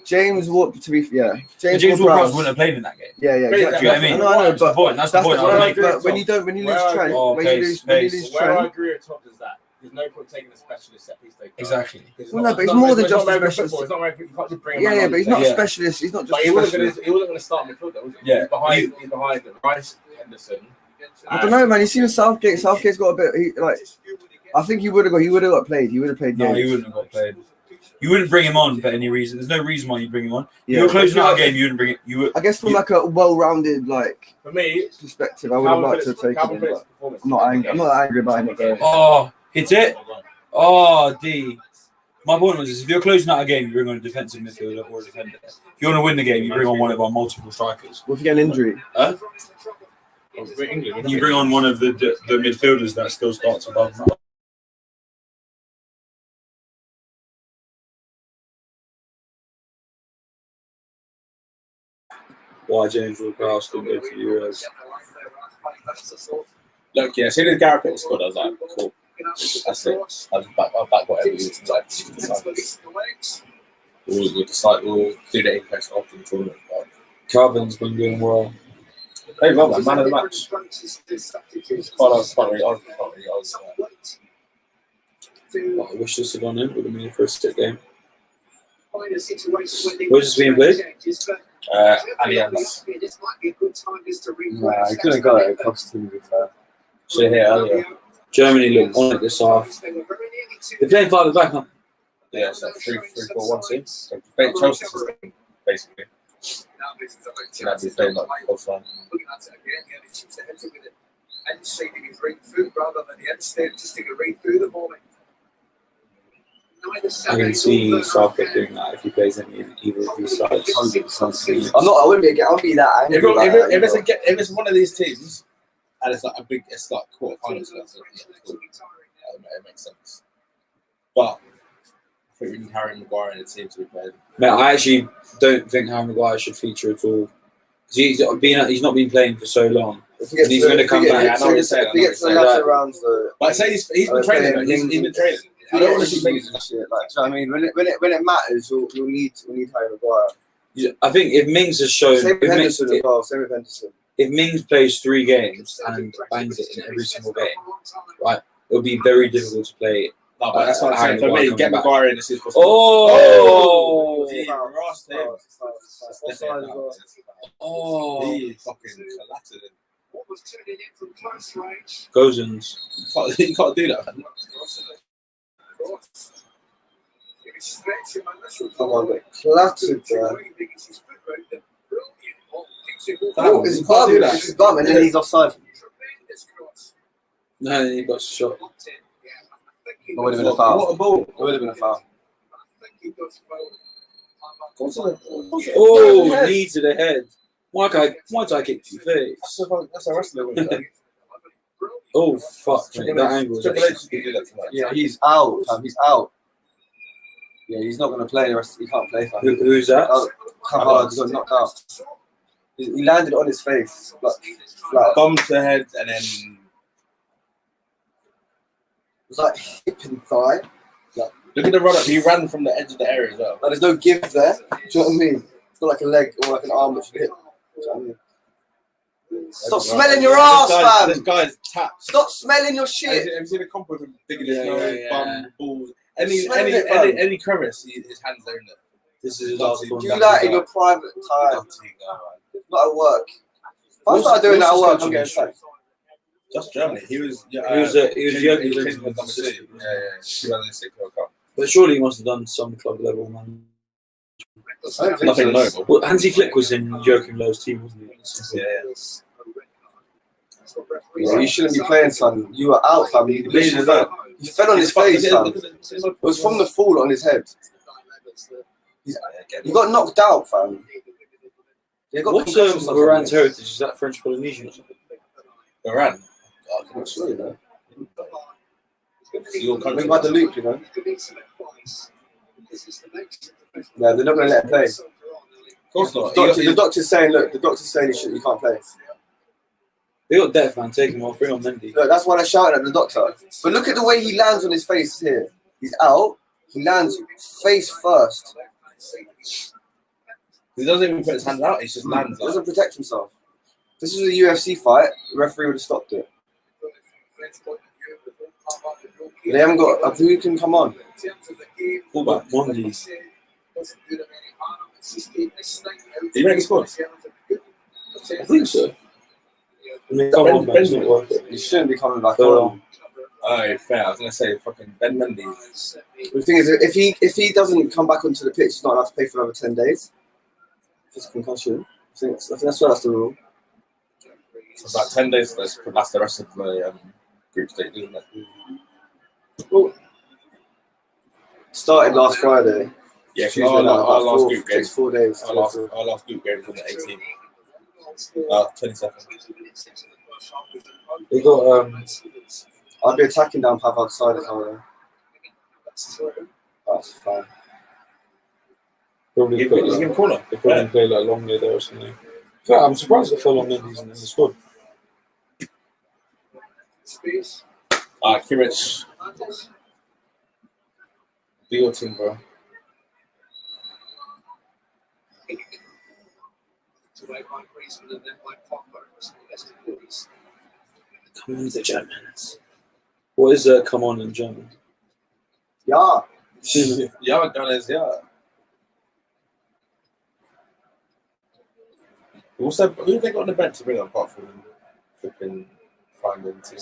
James Ward. James Ward-Prowse wouldn't have played in that game. Yeah, exactly. Do you know what I mean? I know, that's the point. That's the point. But when you lose Trent, when you lose Where I Trent. agree with Todd is that there's no point taking a specialist set piece taker. Exactly. Well, no, but it's more than just a American specialist. football. It's not American. You can't just bring him. Yeah, but he's not a specialist. He's not just. But he wasn't going to start midfield, though, was he? Yeah. He's behind Rice, Henderson. I don't know, man. You seen Southgate? Southgate's got a bit. I think he would have got played. He would have played. No, he wouldn't have got played. You wouldn't bring him on for any reason. There's no reason why you bring him on. Yeah, you're closing out a game. You wouldn't bring it. I guess from like a well-rounded for me perspective, I would have liked to have taken him. But I'm not angry. I'm not angry about him. Oh, hit it. Oh, D. My point was, if you're closing out a game, you bring on a defensive midfielder or a defender. If you want to win the game, you bring on one of our multiple strikers. What if you get an injury? You bring on one of the midfielders that still starts above. Why James Ward-Prowse still good for Euros? Look, yeah, as soon as Gareth Bale scored, I was like, cool. That's it. I'll back whatever you like. We'll do the impact after the tournament. Calvin's been doing well. Hey, well, man of the match. Can't really argue. I wish this had gone in. Would have been a first stick game. Where's this being played? Allianz. Nah, I couldn't got it across to me before. Should hit earlier. Germany looked on at this half. They're playing 5 at the back, huh? Yeah, so 3-4-1-2. So Chelsea's system, basically. That'd be playing like offline. I can see Southgate doing that if he plays any either of these sides. I'll be that angry. If it's one of these teams and it's like it's like quarter final. So that's cool. It makes sense. But I think we need Harry Maguire in the team to be played. Mate, I actually don't think Harry Maguire should feature at all. Because he's not been playing for so long. And he's going to come back. If he gets the latter rounds, though. But say he's been training. He's been training. I don't want to see things and shit. Like, do you know what I mean? When it matters, you'll need Harry Maguire. I think if Mings has shown, Same with Henderson as well. Same with Henderson. If Mings plays 3 games and bangs it in every single game, right, it'll be very difficult to play. No, but that's what I'm saying. For me, get Maguire in as soon as possible. Oh! He fucking collected it. Gozens. You can't do that. Come on, but clattered, bro. It's bum. It's bum, and then he's offside. No, he got shot. It would have been a foul. What a ball. It would have been a foul. Oh, knee to the head. Why did I kick to your face? That's a wrestler. Oh, fuck, mate. That angle is Yeah, he's out, fam. He's out. Yeah, he's not going to play the rest. He can't play, fam. Who's that? Cavard's got knocked out. He landed on his face, like flat. Bum to the head and then. It was like hip and thigh. Look at the run up. He ran from the edge of the area as well. Like, there's no give there. Do you know what I mean? It's not like a leg or like an arm which you hit. Do you know what I mean? Stop smelling your ass, fam. This guy's tapped. Stop smelling your Have shit. you seen the compo of him digging his Yeah, nose, yeah, bum, balls? Smelling it, fam. Any crevice, his hands are in there. This is his last one. Do that in your private time, not at work. If I start doing that at work, I'm getting sacked. Just Germany. He was Jürgen Klinsmann's Klinsmann's number 2. assistant. Yeah. 2006 World Cup. But surely he must have done some club level, man. I don't think Nothing so. notable. Well, Hansi Flick was in Joachim Löw's team, wasn't he? Yeah, you shouldn't be playing, son. You were out, fam. You fell on his face, fam. It was from the fall on his head. He got knocked out, fam. He got What's concussions or Varane's something. heritage? Is that French Polynesian or something? Varane. I'm not sure, you know. Your country. Think about the loop, you know. Yeah, they're not going to let him play. Of course not. The doctor's saying, look, he can't play. They got death, man. Take him off. Bring on Mendy. Look, that's why they're shouting at the doctor. But look at the way he lands on his face here. He's out. He lands face first. He doesn't even put his hands out. He just lands. He doesn't protect himself. This is a UFC fight. The referee would have stopped it. They haven't got. Who can come on? Fullback, Mendy. Did he make a squad? I think so. I mean, come on, man. It's not worth it. He shouldn't be coming back So on. Oh, fair. I was gonna say fucking Ben Mendy. The thing is, if he doesn't come back onto the pitch, he's not allowed to play for another 10 days. Just concussion. I think that's the rule. So it's like 10 days. That's the rest of the group stage, isn't it? Well, started last Friday. Yeah, Tuesday our night, last about group game. takes 4 days. Our last group game was on the 18th. 22nd. They got I'd be attacking down Pavard's side if I were there. That's fine. probably Give put him like, corner. they probably play like Longley there or something. Fair, I'm surprised that Phil Mendy's in the squad. Kimmich. Do your team, bro. Come on, the Germans. What is come on in German? Yeah. Yeah, guys, yeah. Also, who have they got on the bench to bring up apart from flipping finding team?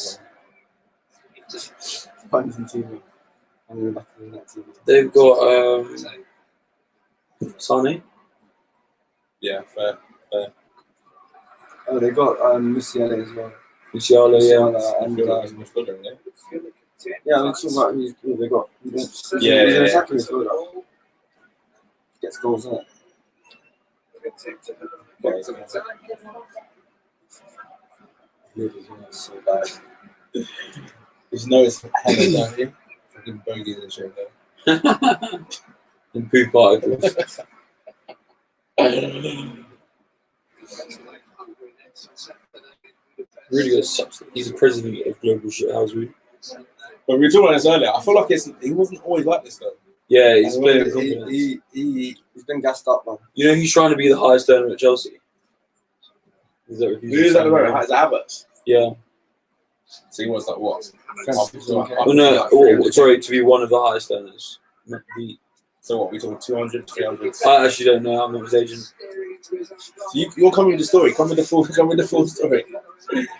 Finding TV. I'm going back to the net TV. They've got Sane. Yeah, fair. Oh, they got Musiala as well. Musiala, yeah. Musiala and midfielder, isn't it? yeah, I'm talking about who they got. He's Yeah, an yeah. attacking midfielder. Gets goals, isn't it? It's so bad. Just notice hella down here. Fucking bogeys and shit there. And poop particles. Really good. He's the president of Global Shithousery. But we were talking about this earlier. I feel like he wasn't always like this though. Yeah, he's And playing confidence. he's been gassed up, man. You know, he's trying to be the highest earner at Chelsea. Is that Who's that about? Is it Havertz? Yeah. So he wants like what? Oh, no, sorry, to be one of the highest earners. Not the. So what? We talking 200, 300? I actually don't know. I'm not his agent. So you're coming with the story. Come with the full story.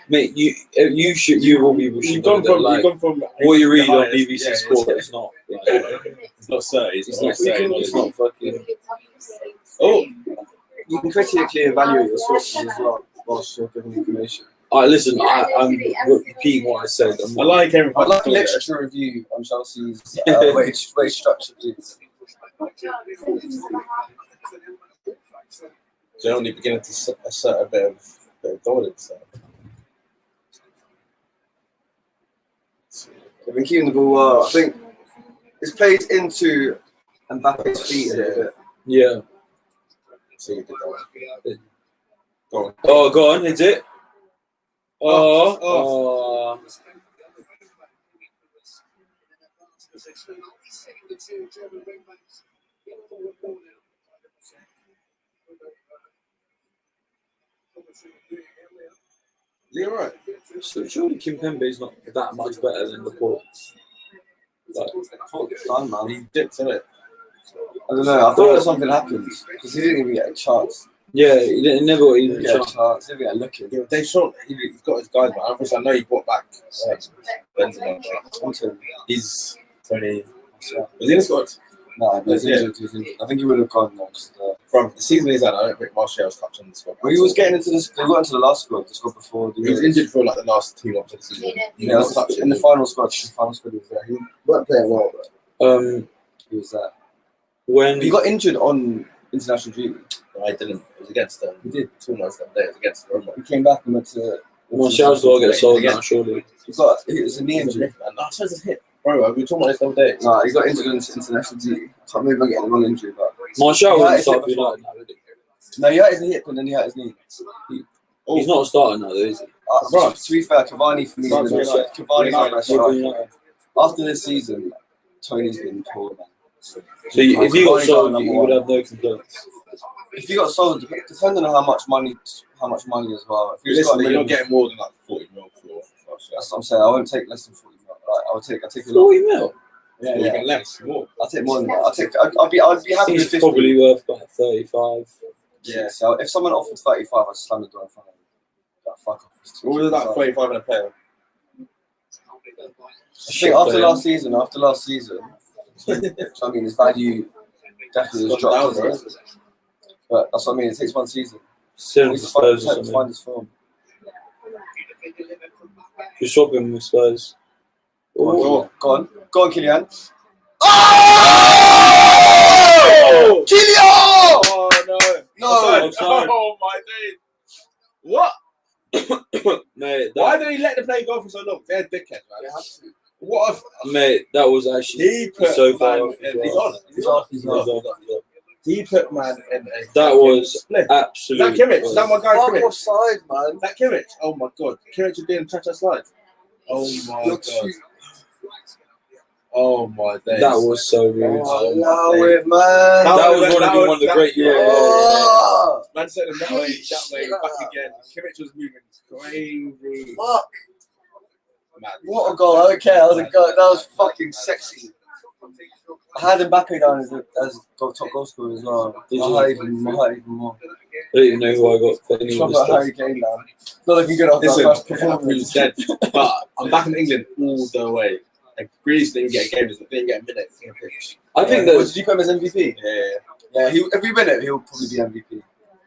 Mate, you should. You all people should. You've gone from what you read on highest- BBC yeah, Sport. It's not. It's not 30. It's not 30. It's not fucking. Oh, You can critically evaluate your sources as well whilst you're giving information. Listen, I'm repeating what I said. I'm I not, like everything. I'd like a literature review on Chelsea's wage structure, please. They're only beginning to assert a bit of dominance. They've been keeping the ball well. I think it's played into Mbappe's feet a little bit. yeah. So you did that. Go on. Oh, go on. Hit it. Oh. You're right. So surely Kimpembe is not that much better than Laporte. Like, Done, man. He dipped in it. I don't know. I thought something happened because he didn't even get a chance. yeah, he never got He even didn't a get a chance. chance. He didn't get a look in. Yeah, they shot. He's got his guys, man. Obviously, I know he brought back Benzema, but he's 20. Was he in the squad? No, he's Yeah. injured. He's injured. I think he would have gone next. From the season he's had, I don't think Martial's touched on the squad. Well, he was getting into this. They got into the last squad. The squad before. He was injured for like the last 2 months of the season. He Yeah, was touched in the final squad. The final squad he was there. He weren't playing well, but he was there. When He got injured on international duty. No, I didn't. It was against them. He did. 2 months that day. It was against Roma. He came back and went to. Martial's got to get sold now, surely. He got. It was a knee It was a injury. lift, man. No, I suppose it's hit. Bro, we were talking about this the other day. No, he got injured on international duty. I can't remember getting the wrong injury, but Martial Yeah, wouldn't it's start for hit before. United now, would he? no, he hurt his hip and then he hurt his knee. He's not a starter now, though, is he? Right. To be fair, Cavani for me, Starts for United. Cavani's my best striker. United. After this season, Tony's been poor, man. So if he got Cavani's sold, number you would one. have no complaints. If he got sold, depending on how much money as well. If he Listen, got you're not minimum, getting more than like 40 mil for that's what I'm saying. I won't take less than 40 mil. Like, I'll take a lot. 40 mil? Yeah, Even yeah. less, more. I'll take more than that. I'd be happy with He's 50. probably worth about 35. Yeah. So if someone offered 35, I'd slam the door in front of him. Like, fuck off. What was it like 35 and a player? I think after last season, I mean, his value definitely has dropped. Down, Hasn't it? But that's what I mean. It takes one season. Still He with needs to Spurs or find something. his form. You swap him with Spurs. Oh, go on, Kylian. Oh! Kylian! Oh no! No, Offside. Oh my days! What? Mate, Why that, did he let the play go for so long? They're dickheads, man. What if mate, that was actually he put so far man off as in, he's well. on. He's on. He's He's off. He put man in a That was split. absolutely. That Kimmich, that my guy Fuck Kimmich. offside, man. That Kimmich. Oh my god. Kimmich is doing cha-cha slides. Oh my You're god. too- Oh my days. That was so rude. Oh, Allow my it, man. That was one of the great. Yeah. Oh, Man said him that way, back again. Kimmich was moving crazy. fuck. Man. What a goal. I don't care. That was fucking sexy. I had Mbappe down as top goal scorer as well. Did I you? had even more. I don't even know who I got for any of Top this of stuff. Harry Kane down. Not looking good off Listen, that first performance performance. is dead. But I'm back in England all the way. Like, Greece didn't get a game, didn't get a minute in a pitch. I think What, that did you put him as MVP? Yeah. Yeah, if we win it, he'll probably be MVP.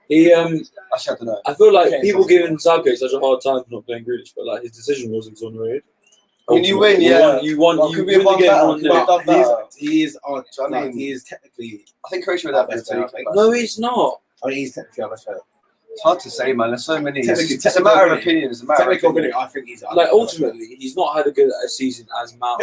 he Actually, I don't know. I feel like Okay, people fine. giving Southgate such a hard time for not playing Grealish, but like his decision was exonerated. When you win, Ultimately, yeah. you won. Well, You could we win have the won game. better? 1-0. Could we have done But he is our, I mean- he is technically, I think Croatia would have Best better. player. No, he's not. I mean, he's technically our best player. It's hard to say, man. There's so many. Technically- It's a matter of opinion. It's a matter of Technical opinion. ability, I think he's Like ultimately, he's not had a good season as Mount.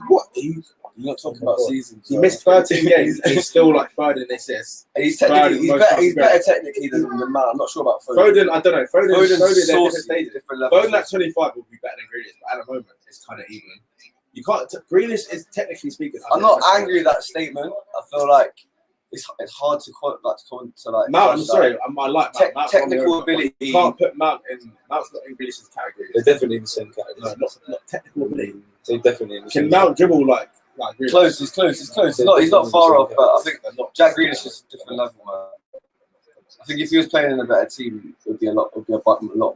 What? You're not talking about seasons. He bro. missed 13 games and he's still like third in assists. And he's Third technically is he's most better. He's transparent. better technically than Mount. I'm not sure about Foden. Foden, I don't know. Foden's at different saucy, stages. different levels. Foden at 25 would be better than Grealish, but at the moment it's kind of even. You can't. Grealish is technically speaking. I'm not angry at that statement. I feel like it's hard to quote like Mount, I'm judge sorry, that. I like Mount. Mount's Technical on the- ability. You can't put Mount in. Mount's not in Grealish's category. They're definitely in the same category. No, not technical ability. They're definitely in the Can same Mount dribble like Grealish? Close. He's close. He's close. He's not far off. But I think Jack Grealish is a different level, man. I think if he was playing in a better team, it would be a lot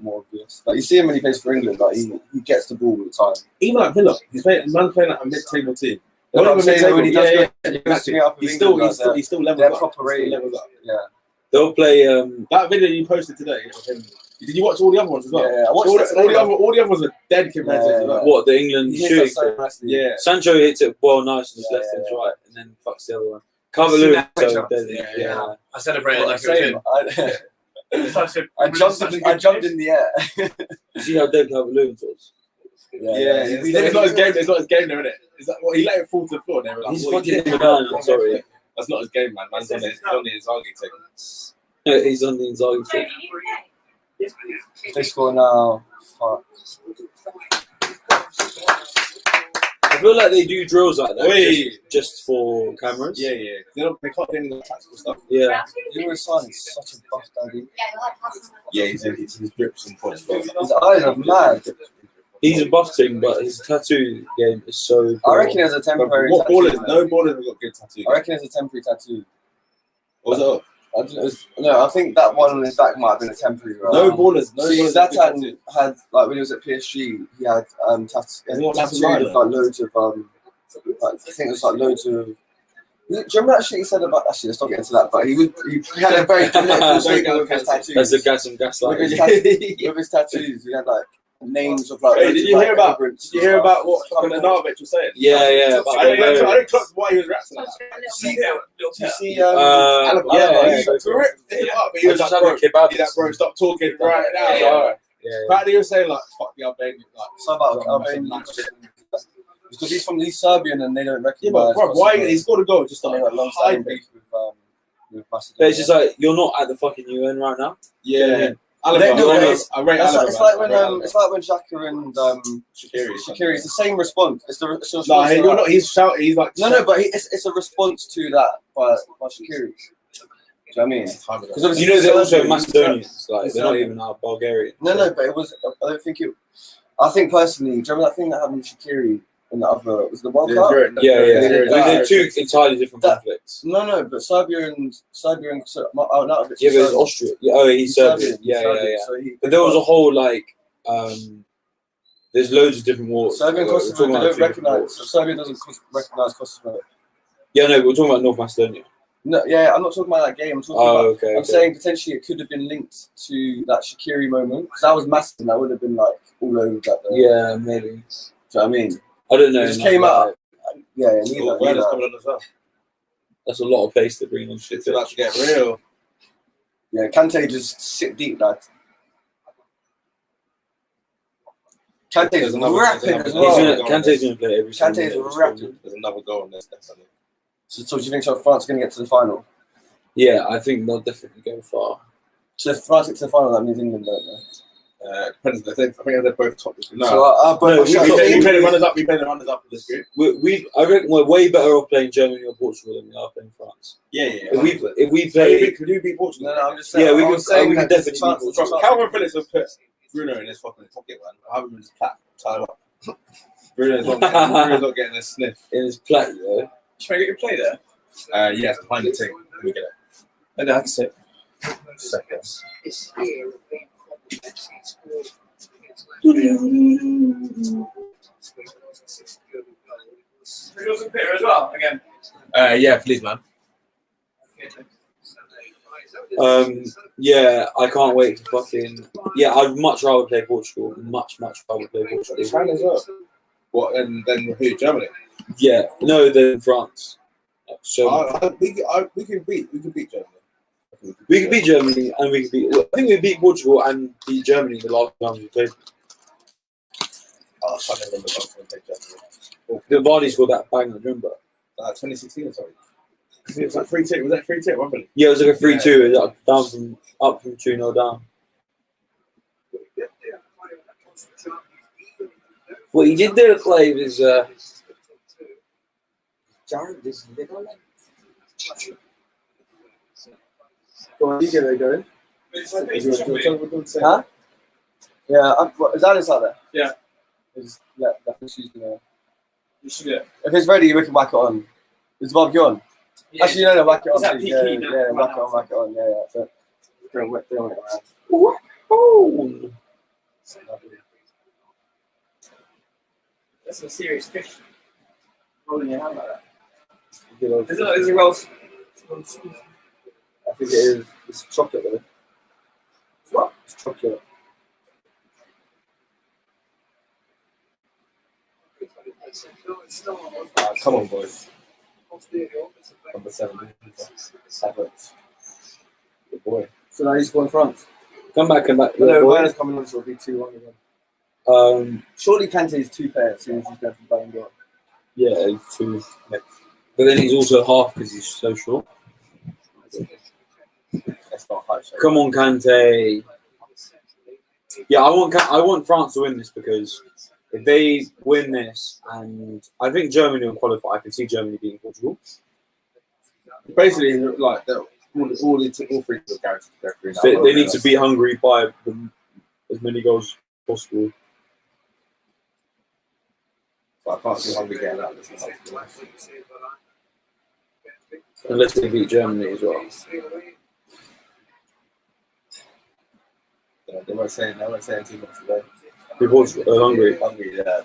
more obvious. Like you see him when he plays for England, like he gets the ball all the time. Even like Villa, he's playing at a mid-table team. That's what I'm saying, when he does yeah, go- he goes to me up with He's England, still like levels they're up. proper He's still rated. levels up. Yeah. They'll play. That video you posted today of him. Did you watch all the other ones as well? Yeah, I watched all, that the, all, today, the other, all the other ones are dead compared to Yeah, as well. What the England He hits shooting? that so nicely. Yeah. Sancho hits it well, nice on his left and Yeah. right, and then fucks the other one. Calvert-Lewin, See that so picture? deadly. Yeah, Yeah. I celebrated like it Same. was him. I jumped in the air. You see how dead Calvert-Lewin was? Yeah, it's not his game. It's not his game, though, isn't it? Is that what he let it fall to the floor? There, like, He's what he fucking did. down. I'm sorry. That's not his game, man. Man's on his arguing thing. He's on the Inzaghi team. They score now. Fuck. I feel like they do drills like that Oi. just for cameras. Yeah. They can't do any of the tactical stuff. Yeah. Leroy Sané is such a buff daddy. Yeah, he's drips and points. Well. His eyes are mad. He's a buff thing, but his tattoo game is so. I reckon it's a temporary What tattoo. ballers? man. No ballers have got good tattoos. I reckon it's a temporary tattoo. What's up? I don't know, no, I think that one on his back might have been a temporary. Right? No ballers. No See, ballers. have good Zlatan tattoos. had like when he was at PSG, he had tattoos. Isn't it Tattooed Zlatan? with, like loads of like, I think it was like loads of. Do you remember that shit he said about? Actually, let's not get into that. But he had a very political statement with his tattoos. That's the gas and gaslight. With his tattoos, he had like names of like. Hey, loads did of, you like, hear about? immigrants Did you and hear stuff. about what fucking Ananovich was saying? Yeah. But I don't clock why he was rapping like that. Do you see? Alaba, yeah. he ripped him up, but he I was just like, had a kebab. he's like, bro, stop talking right now. Yeah. Like, Yeah. apparently he was saying like, fuck the Albanian, like, Something about Bro, Albania. Because he's Serbian and they don't yeah, recognize. but bro, why Kosovo. he scored a goal just They like got long-standing hide beef with But Macedonia. it's just like you're not at the fucking UN right now. Yeah, They do, Alaba, I rate Alaba. It's like when I rate it's like when Xhaka and Shaqiri. Shaqiri. It's the same response. It's a response. No, to you're that. not. He's shouting. He's like, No, but it's a response to that by Shaqiri. Do you know what I mean? Because obviously You know they're also Serbian- Macedonians. Like they're not Serbian. even Bulgarian. No, but it was. I don't think it. I think personally, do you remember that thing that happened with Shaqiri in the other? Was it the World Cup? Yeah. I mean, Yeah. they're two entirely different That- conflicts. No, but Serbia and Arnautovic. Yeah, is but it's Serbian. Austria. Yeah, oh, he's Serbian. He's Yeah. Serbian, so he- But there was a whole like, there's loads of different wars. Serbian We're Kosovo. talking They about don't two different recognize. wars. So Serbia doesn't recognize Kosovo. Yeah, no, we're talking about North Macedonia. No, yeah, I'm not talking about that game. I'm talking Oh, about. okay. I'm saying potentially it could have been linked to that Shaqiri moment because that was massive. And that would have been like all over that. Yeah, maybe. Do you know what I mean? I don't know. It just enough came about out. it. Yeah, Oh, neither. Werner's coming on as well. That's a lot of pace to bring on shit. It's about to get real. Yeah, Kante just sit deep, lad. Kante's rapping as well. Kante's going to play every single Kante's minute. rapping. There's another goal on this, definitely. So do you think France are going to get to the final? Yeah, I think they'll definitely go far. So if France get to the final, that means England don't know. Depends. I think they're both top. No, So our both No, we play the runners up. We play the runners up in this group. I reckon we're way better off playing Germany or Portugal than we are playing France. Yeah. If we play, Could you beat Portugal? No, I'm just saying. Yeah, we I can- was saying we can that there's a definitely chance- beat Calvin Phillips will put Bruno in his fucking pocket, man. I have him in his plat. Tie him up. Bruno's not getting a sniff. in his plat, though. Should I get your play there? Yes, behind the team. Let me get it. I know, I can see it. Second. This year have been complimentary. He scored Yours and Peter as well, again. Yeah, please, man. Yeah, I can't wait to fucking. Yeah, I'd much rather play Portugal. Much rather play Portugal. Fine as well. What? And then who? Germany. Yeah, no, than France. So We can beat Germany. We could beat Germany and we could beat. I think we beat Portugal and beat Germany the last time we played. Oh, I can't remember the last time they played Germany. The Vardy scored that bang, remember? 2016 or something. It was like 3-2. Was that 3-2? Wembley? Yeah, it was like a 3-2. It was up from 2-0 down. What he did there, Clive, is Jared, this little. Go on, you get it going. Huh? Yeah, is Alice out there? Yeah. I think she's gonna. You should do it. If it's ready, we can whack it on. Is the barbecue on? Yeah. Actually, no, whack it on. Is that please. peak Yeah, heat now? yeah, whack it on, whack it on. Yeah. So, throw it around. oh, That's some serious fish. Rolling your hand like that. Good old- Is it rolls? I think it is. It's chocolate though. What? It's chocolate. Come on, boys. Number 7. Havertz. Good boy. So now he's going France. come back. No, Werner's coming on, so it'll be 2-1 again. Surely Kante is 2 pairs as soon as he's going from Ballon d'Or. Yeah, it's 2. But then he's also half because he's so short. That's not high. So. Come on, Kante. Yeah, I want France to win this because if they win this, and I think Germany will qualify. I can see Germany beating Portugal. Basically, like all 3 are guaranteed to go through now. So they need to beat Hungary by as many goals as possible. But I can't see Hungary getting out of this. Unless they beat Germany as well. They weren't saying too much today. Who Portugal? Hungary. Hungary, yeah.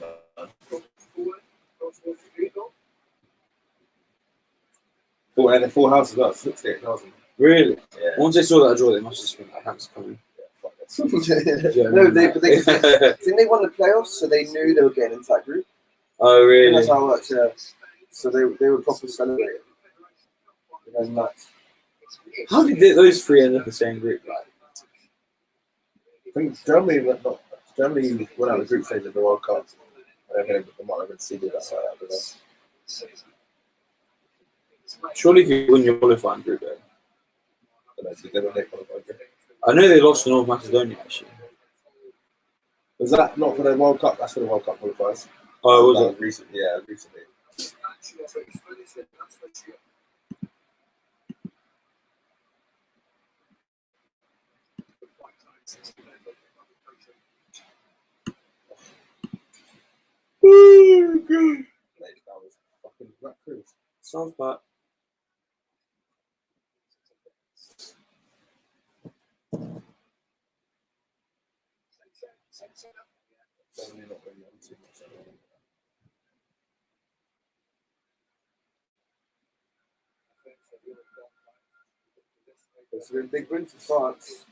And a full house as well, 68,000. Really? Yeah. Once they saw that draw, they must have spent that house coming. No, didn't they won the playoffs, so they knew they were getting into that group? Oh, really? That's how it works, yeah. So they were properly celebrating. They're nuts. How did those 3 end up in the same group? Like, I think Germany went out of the group stage of the World Cup. I don't know if they might have been seeded that high out of there. surely if you win your qualifying group, though. I know they lost to North Macedonia, actually. Was that not for the World Cup? That's for the World Cup qualifiers. Oh, was it? Recently, yeah, recently. That was fucking Rat Cruise. Sounds bad. Germany not really on too much. It's a really big win for France.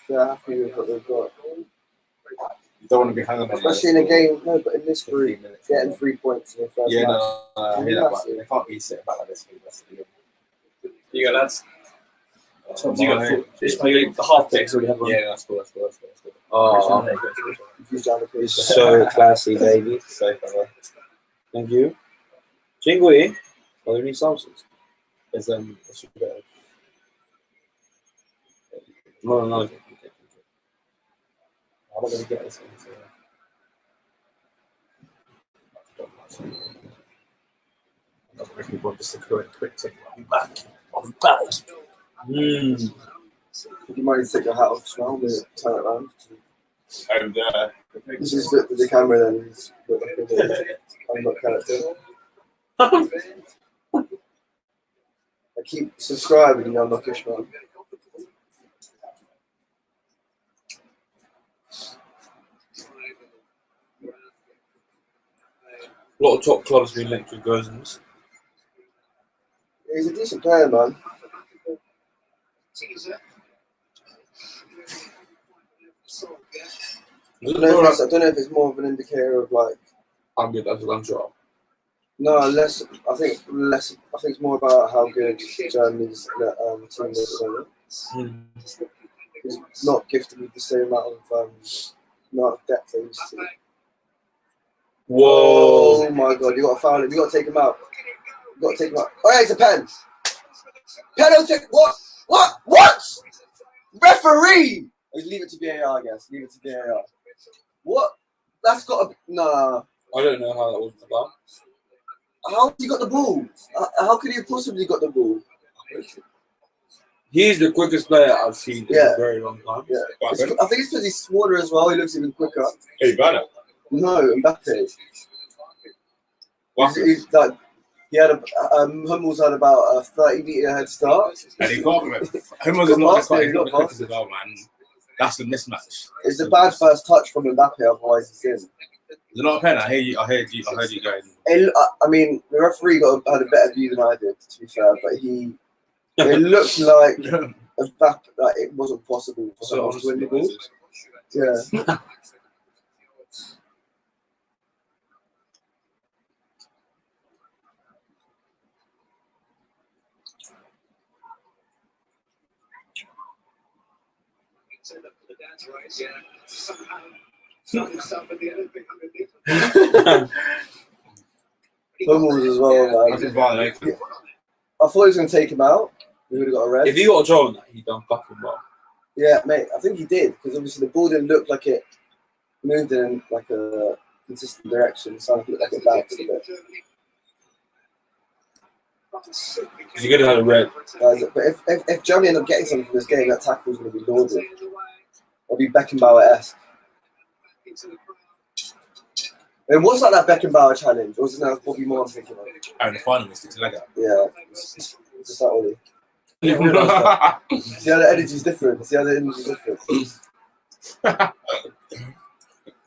They're happy with what they've got. You don't want to be hanging on. Especially in a game, no, but in this group, 15 minutes. getting 3 points in the first Yeah, match. no, I hear that, but they can't be sitting back like this. You go, lads. Oh, You got the half picks already have one. yeah, that's cool. Oh, it's so classy, baby. Safe, brother. Thank you. Chingui, are there any sauces? There's a bit of No. I'm not going to get this one. I'm really want just a quick tip. I'm back. Mm. You might need to take your hat off now, but turn it around. And This is the camera then. I'm not character. I keep subscribing, you Unlock Ishmael. A lot of top clubs being linked with Gozens. He's a decent player, man. I don't know if it's more of an indicator of like. I'm good as a lunch job. No, I think it's more about how good Germany's team is at the moment. He's not gifted with the same amount of depth they used to. Whoa. Oh my god, you got to foul him. You got to take him out. You got to take him out. Oh yeah, it's a pen. Penalty. What? Referee. Leave it to VAR, I guess. Leave it to VAR. What? That's got to. Nah. I don't know how that was about. How he got the ball? How could he have possibly got the ball? He's the quickest player I've seen in a very long time. Yeah. I think it's because he's smaller as well. He looks even quicker. Hey, Werner. No, Mbappe. What? He's like, he had Hummels had about a 30-meter head start. And he got Hummels is not the quickest as well, man. That's the mismatch. It's a bad first touch from Mbappe, otherwise he's in. Is it not a pen? I heard you going. I mean, the referee had a better view than I did, to be fair, but it looked like Mbappe, like it wasn't possible for someone to win the ball. Yeah. Hummels as well, man. I thought he was going to take him out. He would have got a red. If he got a draw on that, he done fucking well. Yeah, mate. I think he did because obviously the ball didn't look like it moved in like a consistent direction. So it looked like it bounced a bit. He could have had a red. But if Johnny ended up getting something from this game, that tackle was going to be lauded. It'll be Beckenbauer-esque. And what's like that Beckenbauer challenge? Or was it now Bobby Moore I'm thinking of? Oh, the final mistake to leg out. Yeah. Just like Ollie. See how the energy's different.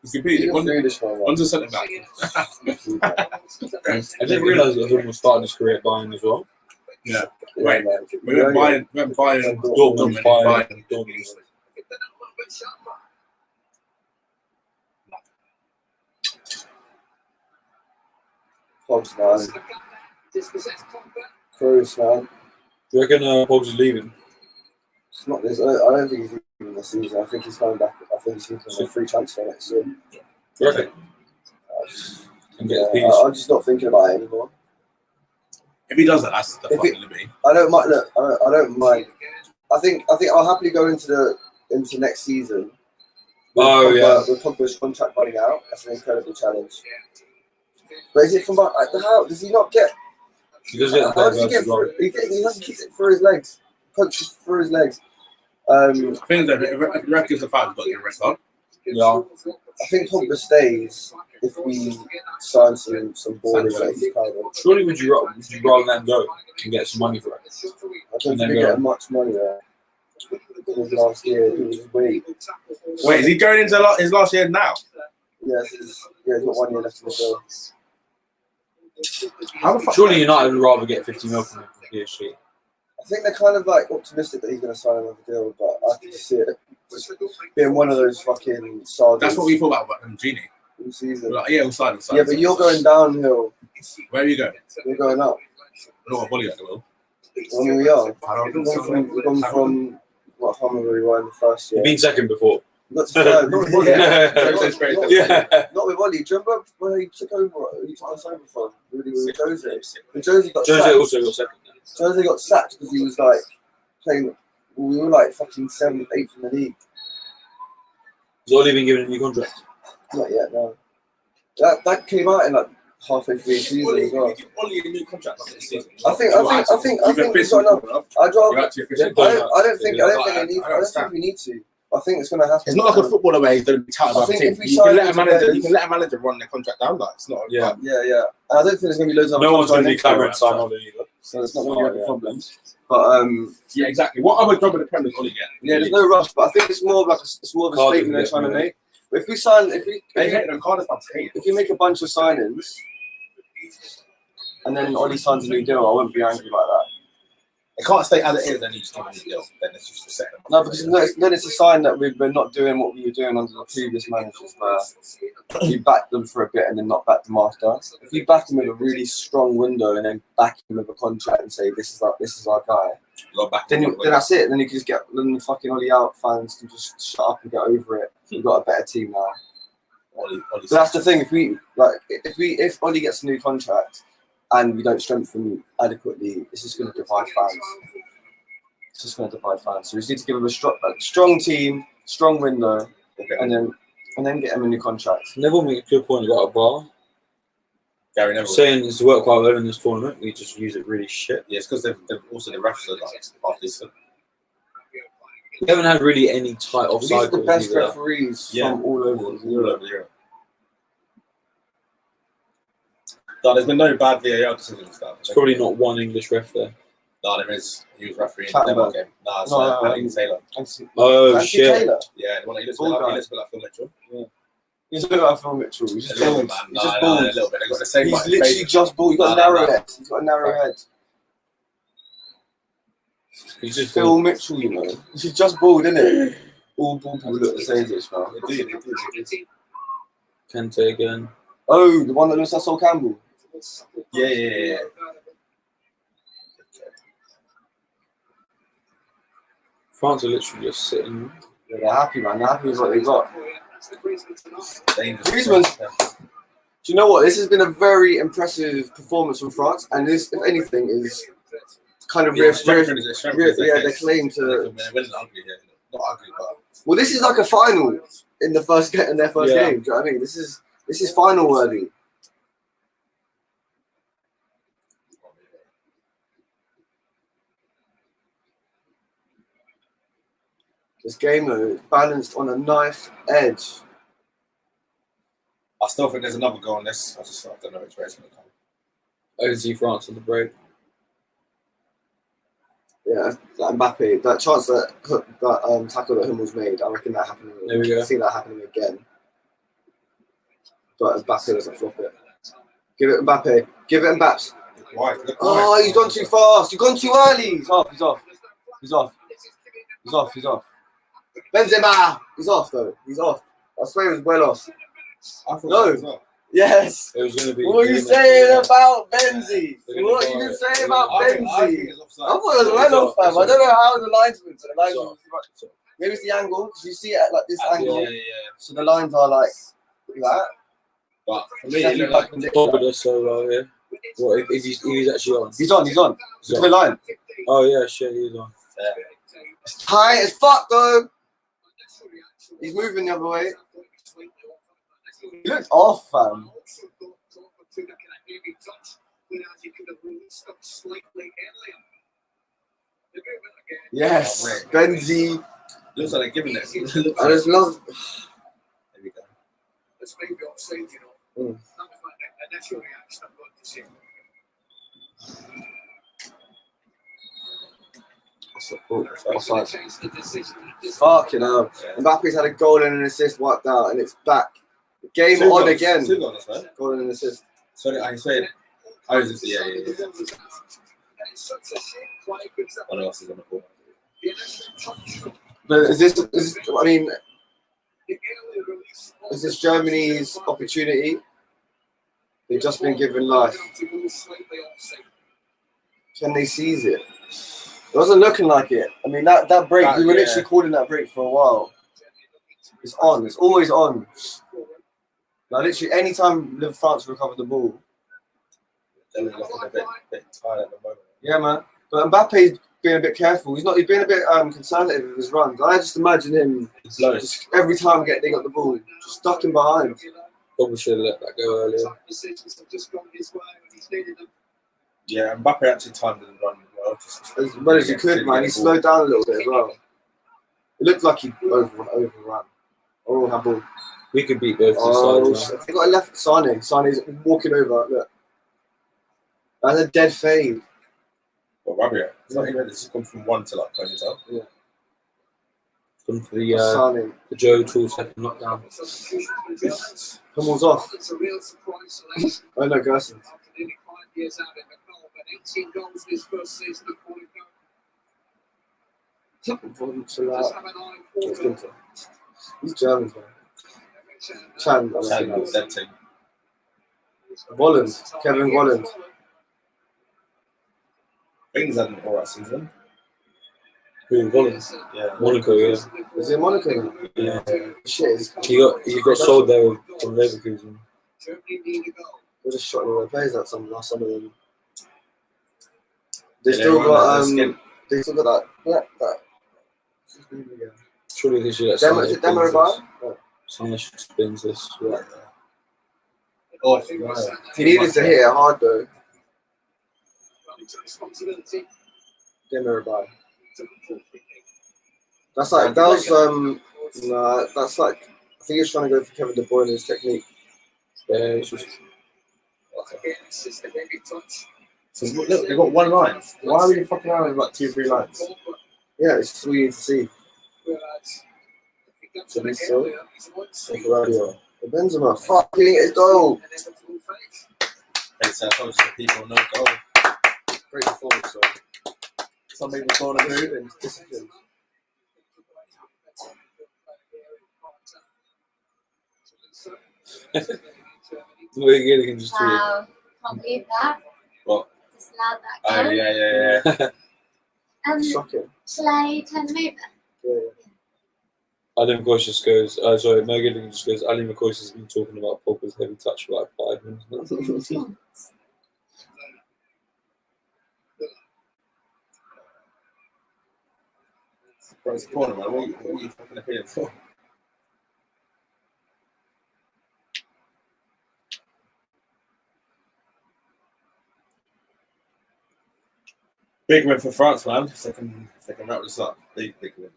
It's completely. One's a centre back. I didn't realise that Hummels started his career at Bayern as well. Yeah. Wait. We went Bayern. Dortmund. Pogs, man. Cruz, man. Do you reckon Pogs is leaving? It's not this. I don't think he's leaving this season. I think he's coming back. I think he's looking for a free transfer next year. You reckon? I'm just not thinking about it anymore. If he does that, that's the fucking liberty. I don't mind. Look, I don't mind. I think I'll happily go into next season. With Pogba's contract running out, that's an incredible challenge. But is it from how does he not get? He does get how does he get through? He kicks it through his legs, punches through his legs. I think that if the ref gives a foul, he's got to get a red card. Yeah. I think Pogba stays if we sign some ballers that he's kind of. Surely would you rather let him go and get some money for it? I don't think he get much money there. His last year, he was wait, is he going into his last year now? Yes, he's got 1 year left in the deal. Surely United would rather get 50 mil from him than PSG. I think they're kind of like optimistic that he's going to sign another deal, but I can see it being one of those fucking sagas. That's what we thought about Genie. Season. Like, yeah, we'll sign. Yeah, but you're going downhill. Where are you going? We're going up. Not a volley, I will. I mean, we are. We've gone from what Hammer we were in the first year. You've been second before. We got to third. Not with Ollie. Yeah. Not with Ollie. Do you remember when he took over? He took us over from really with Jose. And Jose got sacked. Also got second. Jose got sacked because he was like playing. We were like fucking 7th, 8th in the league. Has Ollie been given a new contract? Not yet, no. That came out in like halfway through the season as well. Ollie a new contract after this season. I think he's got enough. I don't think we need to. I think it's going to happen. It's not like a footballer where he's going to be tight about the team. You can let a manager run their contract down. Like, it's not. Yeah. I don't think there's going to be loads of. No one's going to be clamoring to sign Ollie either. So it's not going to be a problem. But yeah, exactly. What other job in the Premier League get? Yeah, there's no rush. But I think it's more of like a statement they're trying to make. If we sign, if you make a bunch of signings, and then Ollie signs a new deal, I wouldn't be angry about that. It can't stay as it is, then you just give a new deal. Then it's just a set. No, because then it's a sign that we're not doing what we were doing under the previous managers, where you back them for a bit and then not back them after. If you back them with a really strong window and then back him with a contract and say this is our guy, Go back. Then that's it. Then you can just get then the fucking Ollie out fans can just shut up and get over it. We've got a better team now. But that's the thing. If Ollie gets a new contract and we don't strengthen adequately, it's just going to divide fans. It's just going to divide fans. So we just need to give him a strong team, strong window, and then get him a new contract. Neville made a good point about a bar. Gary Neville saying it's worked quite well in this tournament. We just use it really shit. Yeah, it's because they've also the refs are like half decent. We haven't had really any tight offside. These are the best either. referees from all over Europe. No, there's been no bad VAR decisions. There's probably not one English ref there. No, there is. He was refereeing the demo game. No, it's Anthony Taylor. Oh, Anthony shit. Taylor. Yeah, the one he looks a bit like Phil Mitchell. Yeah. He's a bit like Phil Mitchell. He's just bald. Man. He's just bald. A little bit. They got the same. He's literally just bald. He's got a narrow head. He's got a narrow head. He's just Phil Mitchell, you know. He's just bald, isn't it? All bald people look the same to this now. They do. Kante again. Oh, the one that looks like Sol Campbell. Yeah. France are literally just sitting. Yeah, they're happy, man. They're happy with what they got. Griezmann. Do you know what? This has been a very impressive performance from France, and this, if anything, is kind of their claim to. Not ugly, but Well, this is like a final in their first game. Do you know what I mean? This is final worthy. This game though is balanced on a knife edge. I still think there's another goal on this. I don't know which way it's going to come. I can see France on the break. Yeah, that Mbappe, that chance that tackle that Hummels made, I reckon that happened. There we go. I see that happening again. But Mbappe doesn't flop it. Give it Mbappe. Give it Mbappe. Why? Oh, he's gone too fast. You've gone too early. He's off. Benzema. He's off though. He's off. I swear he was well off. No. Yes. It was going to be. What are you saying about Benzi? What are you saying about Benzi? I thought it was well off, fam. I don't know how the linesman. So the linesman. Maybe it's the angle because you see it at like this angle. Yeah. So the lines are like that. But for me, it looked like Popular so well here. What if he's actually on? He's on. Look at the line. Oh yeah, shit, he's on. It's tight as fuck though. He's moving the other way. He looks off, fam. Yes, Benzi. looks like they're giving it. I just love. There we go. That's maybe offside, you know. That was my initial reaction. I've got to say. Offside. Fucking hell. Mbappe's had a goal and an assist wiped out, and it's back. Game on again. 2 goals, right? Goal and an assist. So I said, I was just, yeah. One else is on the ball. But is this, I mean, is this Germany's opportunity? They've just been given life. Can they seize it? It wasn't looking like it. I mean, that break, we were literally calling that break for a while. It's on. It's always on. Like, literally, any time France recover the ball. They're looking a bit tired at the moment. Yeah, man. But Mbappe's being a bit careful. He's being a bit conservative with his runs. I just imagine him just every time they got the ball, just ducking behind. Probably should have let that go earlier. Yeah, Mbappe actually timed the run well. As well as he could, man. He slowed down a little bit as well. It looked like he overran. Oh, how ball. We could beat both these sides. They got a left Sane. Sane's walking over. Look. That's a dead fade. Well, Rabiot. It's not even this has gone from 1 to like ponytail. Yeah. Come for the Joe Tool second knockdown. Hummels off. Oh no, Gerson. He's German, man. Chan, Volland, Kevin Volland. Things had an alright season. Really Holland. Yeah. Monaco, yeah. Is it Monaco now? Yeah. Shit, it's He got sold there from Leverkusen. They just shot all their players out some last summer. They Yeah, still they're on got that skin. they still got that. Surely they should let Demo, is it Demo Bar? Someone should spin this. Yeah. Oh, right. He needed to hit it hard though. Demo Bar. That's like that was nah, that's like I think he's trying to go for Kevin De Bruyne's technique. Yeah, it's just So look, they got one line. Why are we fucking around with like 2-3 lines? Yeah, it's just what we need to see. Chorizo, Radio. Benzema, fucking his goal. Hey, so I told people no goal. Great performance, though. Some people go on a move. Discipline, discipline. the way you can just do it. Wow, can't believe that. What? Just allowed that Oh, go. yeah. Shocking. Shall I turn them over? Yeah. Ali McCoy just goes, sorry, Mo Gilligan just goes, Ali McCoy has been talking about Pogba's heavy touch for like 5 minutes now. Bro, it's a corner, man. What are you fucking appealing for? Big win for France, man. If they can wrap this up, big win.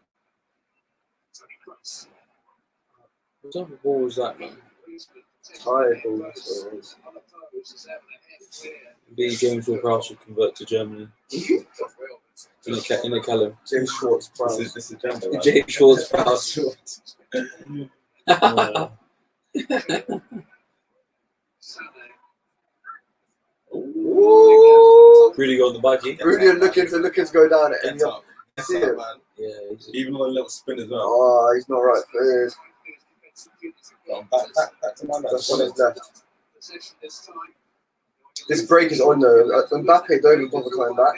What type of ball was that, man? Tired ball, that's what it is. B. James Ward-Prowse should convert to Germany. In a Callum. James Schwartz, Prowse. This is gender, right? James Schwartz-Prowse. Ooh. Really got on the buggy. Rudy looking to go down it. And Gets up. see Gets it. up, man. Yeah, he's Even on a little spin as well. Oh, he's not right for it. Back to my man. That's on his left. This break is on though. Mbappe don't even bother coming back.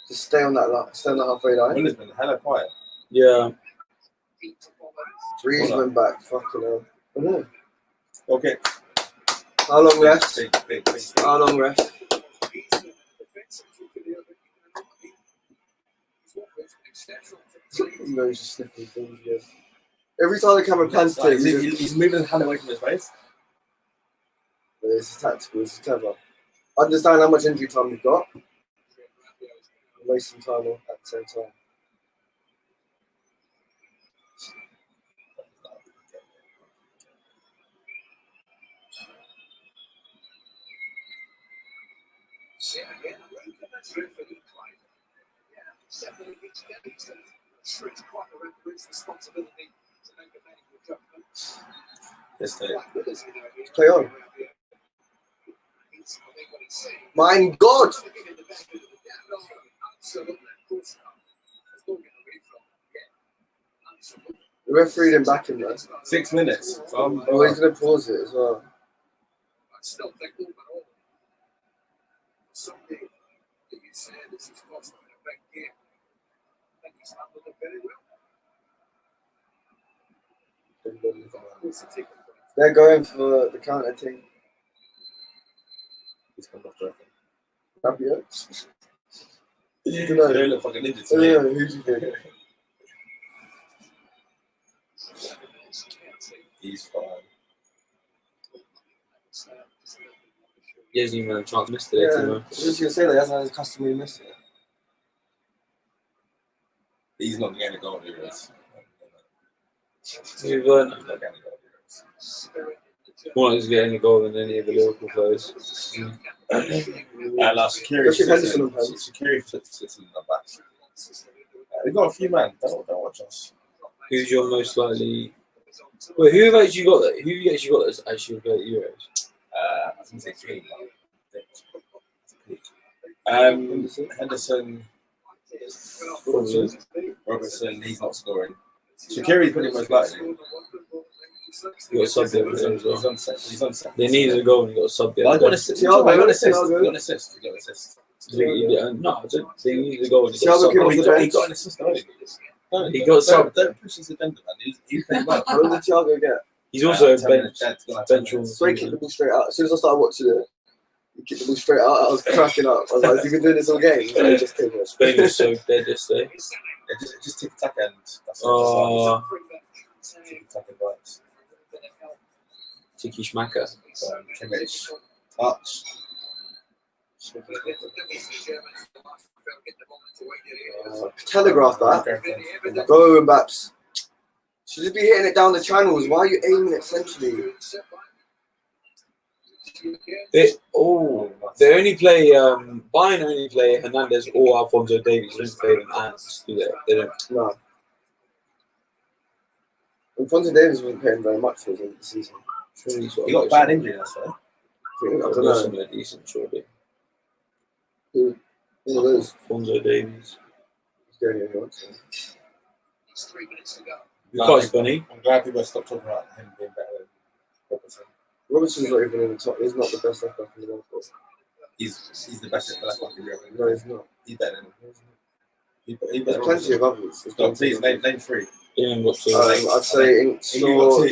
Just stay on that line. Stay on the halfway line. Willer's been hella quiet. yeah. Griezmann back. Fucking hell. I don't know. Okay. How long left? Big. How long left? No, he's just sniffing things. Yeah. Every time the camera pans to him, He's moving his hand away from his face. it's tactical. It's clever. Understand how much injury time we've got. Waste some time at the same time. Yes, Play on. My God! The referee didn't back him there. 6 minutes. Oh, he's going to pause it as well. They're going for the counter team. He's come off driving. Rabiot? They don't look fucking injured to me. Yeah, who do you think? He's fine. He hasn't even had a chance to miss today, Yeah, I Timo. was just going to say that he hasn't had his customary miss it. He's not getting a goal at Euros. We've He's not getting a goal at Euros. more likely to get any goal than any of the Liverpool players. Last security. Especially Henderson on pen. Security sits in the back. We've got a few men. Don't watch us. Who's your most likely? Wait, who have actually got that? Who have you actually got that's actually played at Euros? I was going to say Green. Henderson, Robertson, he's not scoring. Shaqiri's pretty most likely. You got a sub there as well. He's on set. They needed a goal and you got a sub there. Well, I got an assist. Thiago, I got an assist. Thiago. I got an assist. No, I don't think he needs a goal. Thiago came off the bench. He got an assist already. He got some. Don't push his agenda, man. He's playing well. What did Thiago get? He's also Tell me bench. the dad's gonna bench tell me. So he kicked the ball straight out. As soon as I started watching it, he kicked the ball straight out. I was cracking up. I was like, has he been doing this all game? And he just came off. Spain was so dead yesterday. Just tick tack and that's it. Oh, Tick tack and vibes. Tiki Schmaka. Kimmich, touch. Telegraph that. Go Mbaps. Should just be hitting it down the channels. Why are you aiming it centrally? They only play Bayern only play Hernandez or Alphonso Davies. They don't play them ants, do they? They don't. No. Alphonso Davies wasn't playing very much for the season. He got a bad injury, that's right. I don't know. Wilson decent, surely. Who knows? Alphonso Davies. He's going anywhere. Quite funny. I'm glad people stopped talking about him being better than Robertson. Robertson's not even in the top. He's not the best left back in the world. He's the best left back in Europe. No, he's not. He's better than him. There's plenty of others. There's No, plenty please, of name three. England got two. I'd say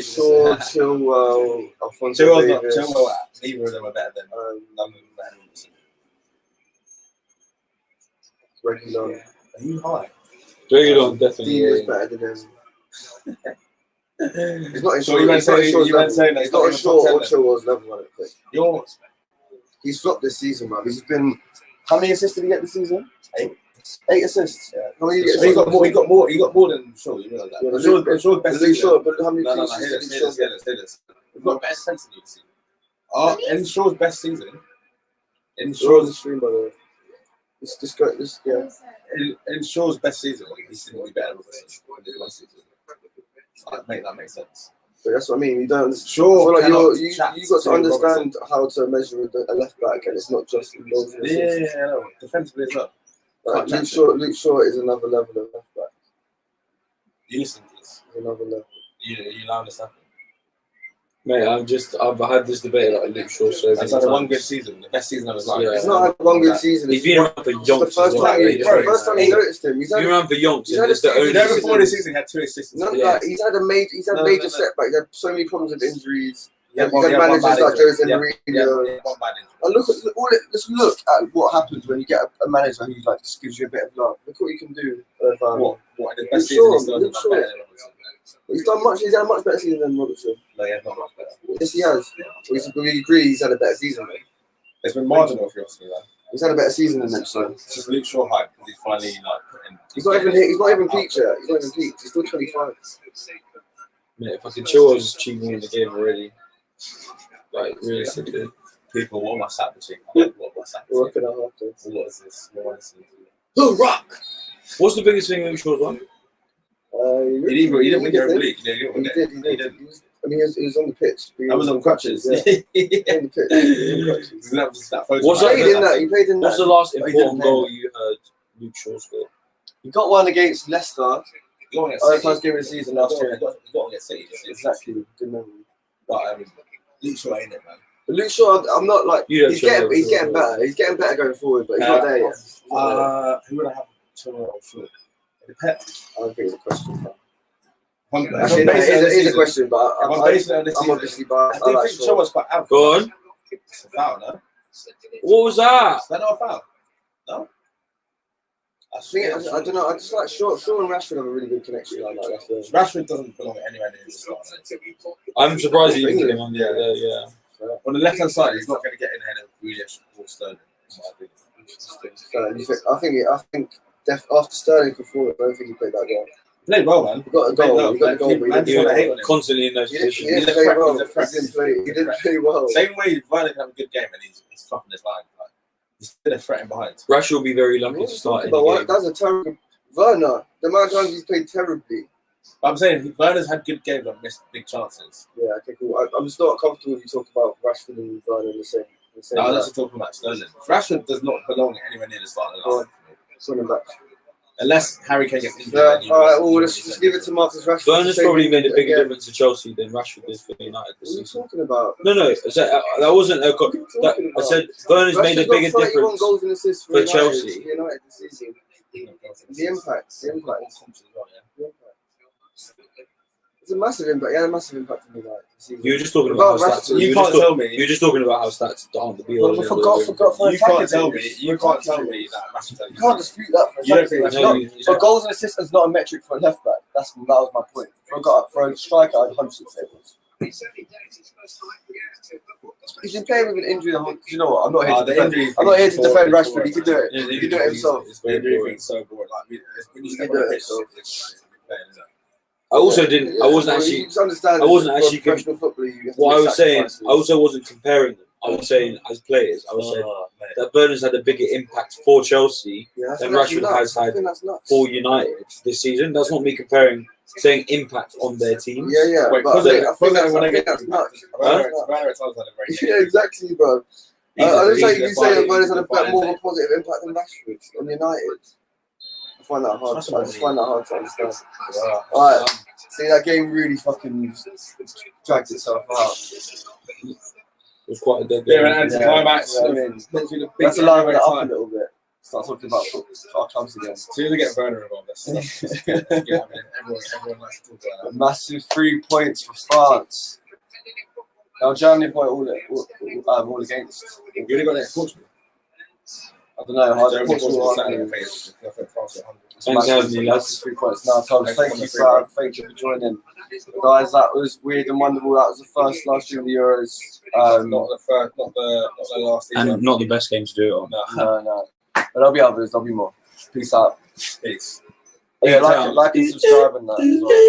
Shaw, Chilwell, Alphonso Davies. Chilwell, neither of them are better than none of them are better than Robertson. Reguilon. Are you high? Reguilon He definitely. was better than him. He's not in So Shaw. you meant He's not in saying Shaw's you meant level. saying that He's not in Shaw or Chilwell's level, I don't think. You're He's flopped this season, man. He's been. How many assists did he get this season? 8 assists. Yeah. How many did he get? he got more than Shaw. You know that. Yeah, Shaw's best Is he season. sure? But how many No, clean hear sheets this, did hear Shaw this, get? hear this. We've got better defense than you see. In Shaw's best season, in Shaw's Shaw's the stream, by the way. Just go. Just yeah. in Shaw's best season, he's going to be better than Robertson in his last season. That makes sense. But that's what I mean. You don't. Shaw Like cannot you chat got to to understand how to measure a left back, and it's not just in goals and assists. Yeah, I know. Defensively as well. Like, Can't Luke Shaw is another level of left back. You listen to this. He's another level. You allow this to happen. Mate, I've had this debate about Luke Shaw so many That's like one good times. season, the best season of his life. Yeah. He's not had one good season. He's been around for It's the yonks. first as well. time. Yeah, It's the first time you noticed him. He's He's been had. around for yonks. He's And had it's the a- only You know, This before is- this season, he had 2 assists. None of Yeah. that. He's had major setbacks. He had so many problems with injuries. Yeah, He's had managers like Jose Mourinho. one bad injury. And let's look at what happens when you get a manager who like just gives you a bit of love. Look what you can do. With, What? In the best Luke season, Shaw, he's Luke done Shaw. better than Robertson. He's had a much better season than Robertson. No, yeah, not much better. Yes, he has. We agree he's had a better season. Mate. It's been marginal if you ask me that. He's had a better season than him. So It's just Luke Shaw hype because he's finally like putting. he's not even peaked yet. He's not even peaked. He's still 25. Mate, fucking Chilwell's cheating in the game already. Like, realistically. People, what am I sat between? What am I sat We're between? working out after. What is this? What is this? The Rock. What's the biggest thing Luke Shaw's won? He didn't win Europa League. He He did. I mean, he was on the pitch. I was on crutches. Yeah. On the pitch. He was on crutches. That was that photo. What's He that- played in that. He played in What's the that. last he didn't important play goal that. you heard Luke Shaw score? He got one against Leicester. The First game of the season last year. Got to get City. Exactly. Good memory. But Luke Shaw ain't it, man. But Luke Shaw, I'm not like You don't he's show getting Luke he's Shaw, getting yeah. better. He's getting better going forward, but he's not there yet. He's not there. Who would I have? Chilwell or Shaw? It depends. I don't think it's a question. Actually, Actually, no, it is a question, but I'm basing it on this I'm season. obviously I biased. I do like think Shaw. Chilwell's quite average. Go on. It's a foul, no? What was that? Is that not a foul? No? I don't know. I just like Shaw and Rashford have a really good connection. I like that's the Rashford doesn't belong anywhere near the start. I'm surprised he didn't get him on the other, yeah. On the left hand side, he's not going to get in ahead of Grealish or Sterling. I think after Sterling could fall, I don't think he played that well. Played well, man. He got a goal. He got a goal. But He he I hate didn't on him. constantly in those he didn't positions. play well. He's a threat. He didn't play well. Same way Werner can have a good game and he's fluffing his line. Like, he's still a threat in behind. Rashford will be very lucky to start in But the what, game. that's a terrible. Werner, the amount of times he's played terribly. But I'm saying Werner's had good games but missed big chances. Yeah, okay, cool. I'm just not comfortable if you talk about Rashford and Werner in the same. No, I was actually talking about Sterling. Rashford does not belong anywhere near the start of the line. Running back. Unless Harry Kane gets injured. Yeah, then you all right, lose- well, you let's lose just then. give it to Marcus Rashford. Burners to save probably him made a bigger again. difference to Chelsea than Rashford did for United What this are you season. talking about? No, that wasn't a. I said Burners made a Rashford got bigger 31 difference. goals and assists for United, Chelsea. for United this season. The impact. It's a massive impact. Yeah, a massive impact on United this season. You were just talking Without about how stats. Rashford, You can't tell me. You're just talking about how stats aren't the be all. Well, we forgot for You can't attacking tell me. teams. You can't tell me that Rashford. You can't dispute that for You don't attacking think teams. that's No, for goals and assists is not a metric for a left back. That was my point. For a striker, I'd 100% say it was. He's been playing with an injury the whole. You know what? I'm not here to defend. I'm not here to defend Rashford. He can do it. He can do it himself. It's very boring. So boring. Like when you step on the pitch, it's playing, isn't it? I also didn't. I wasn't Well, actually. you just understand I wasn't for a actually professional footballer. You have to What I make was saying, sacrifices. I also wasn't comparing them. I was saying as players, I was saying that Burners had a bigger impact for Chelsea Yeah, that's than nuts. Rashford has I had think that's nuts. for United this season. That's not me comparing, saying impact on their teams. Yeah, yeah. Wait, but I think that's that's nuts. nuts. Yeah, exactly, bro. I don't think you can say that Burners had a bit more of a positive impact than Rashford on United. I find that hard. I just find that hard to understand. Alright, see that game really fucking dragged itself out. It was quite a dead They're game. an anti-climax. Yeah, I mean, Meant to be the let's big liven it up a time. little bit. Start talking about our clubs again. As soon as we get Werner involved, that's everyone likes to talk about A massive 3 points for France. Now Germany point all against. that. You only got next Portugal. I don't know how Germany, Portugal Portugal, are. Saturday, France are 100. Thanks for having me, lads. 3 points now, Tom. Thank you, Sam. Thank you for joining. Guys, that was weird and wonderful. That was the first last year of the Euros. Not the first, not the last season. And not the best game to do it on. No. But there'll be others, there'll be more. Peace out. Peace. Yeah, like and subscribe and that as well.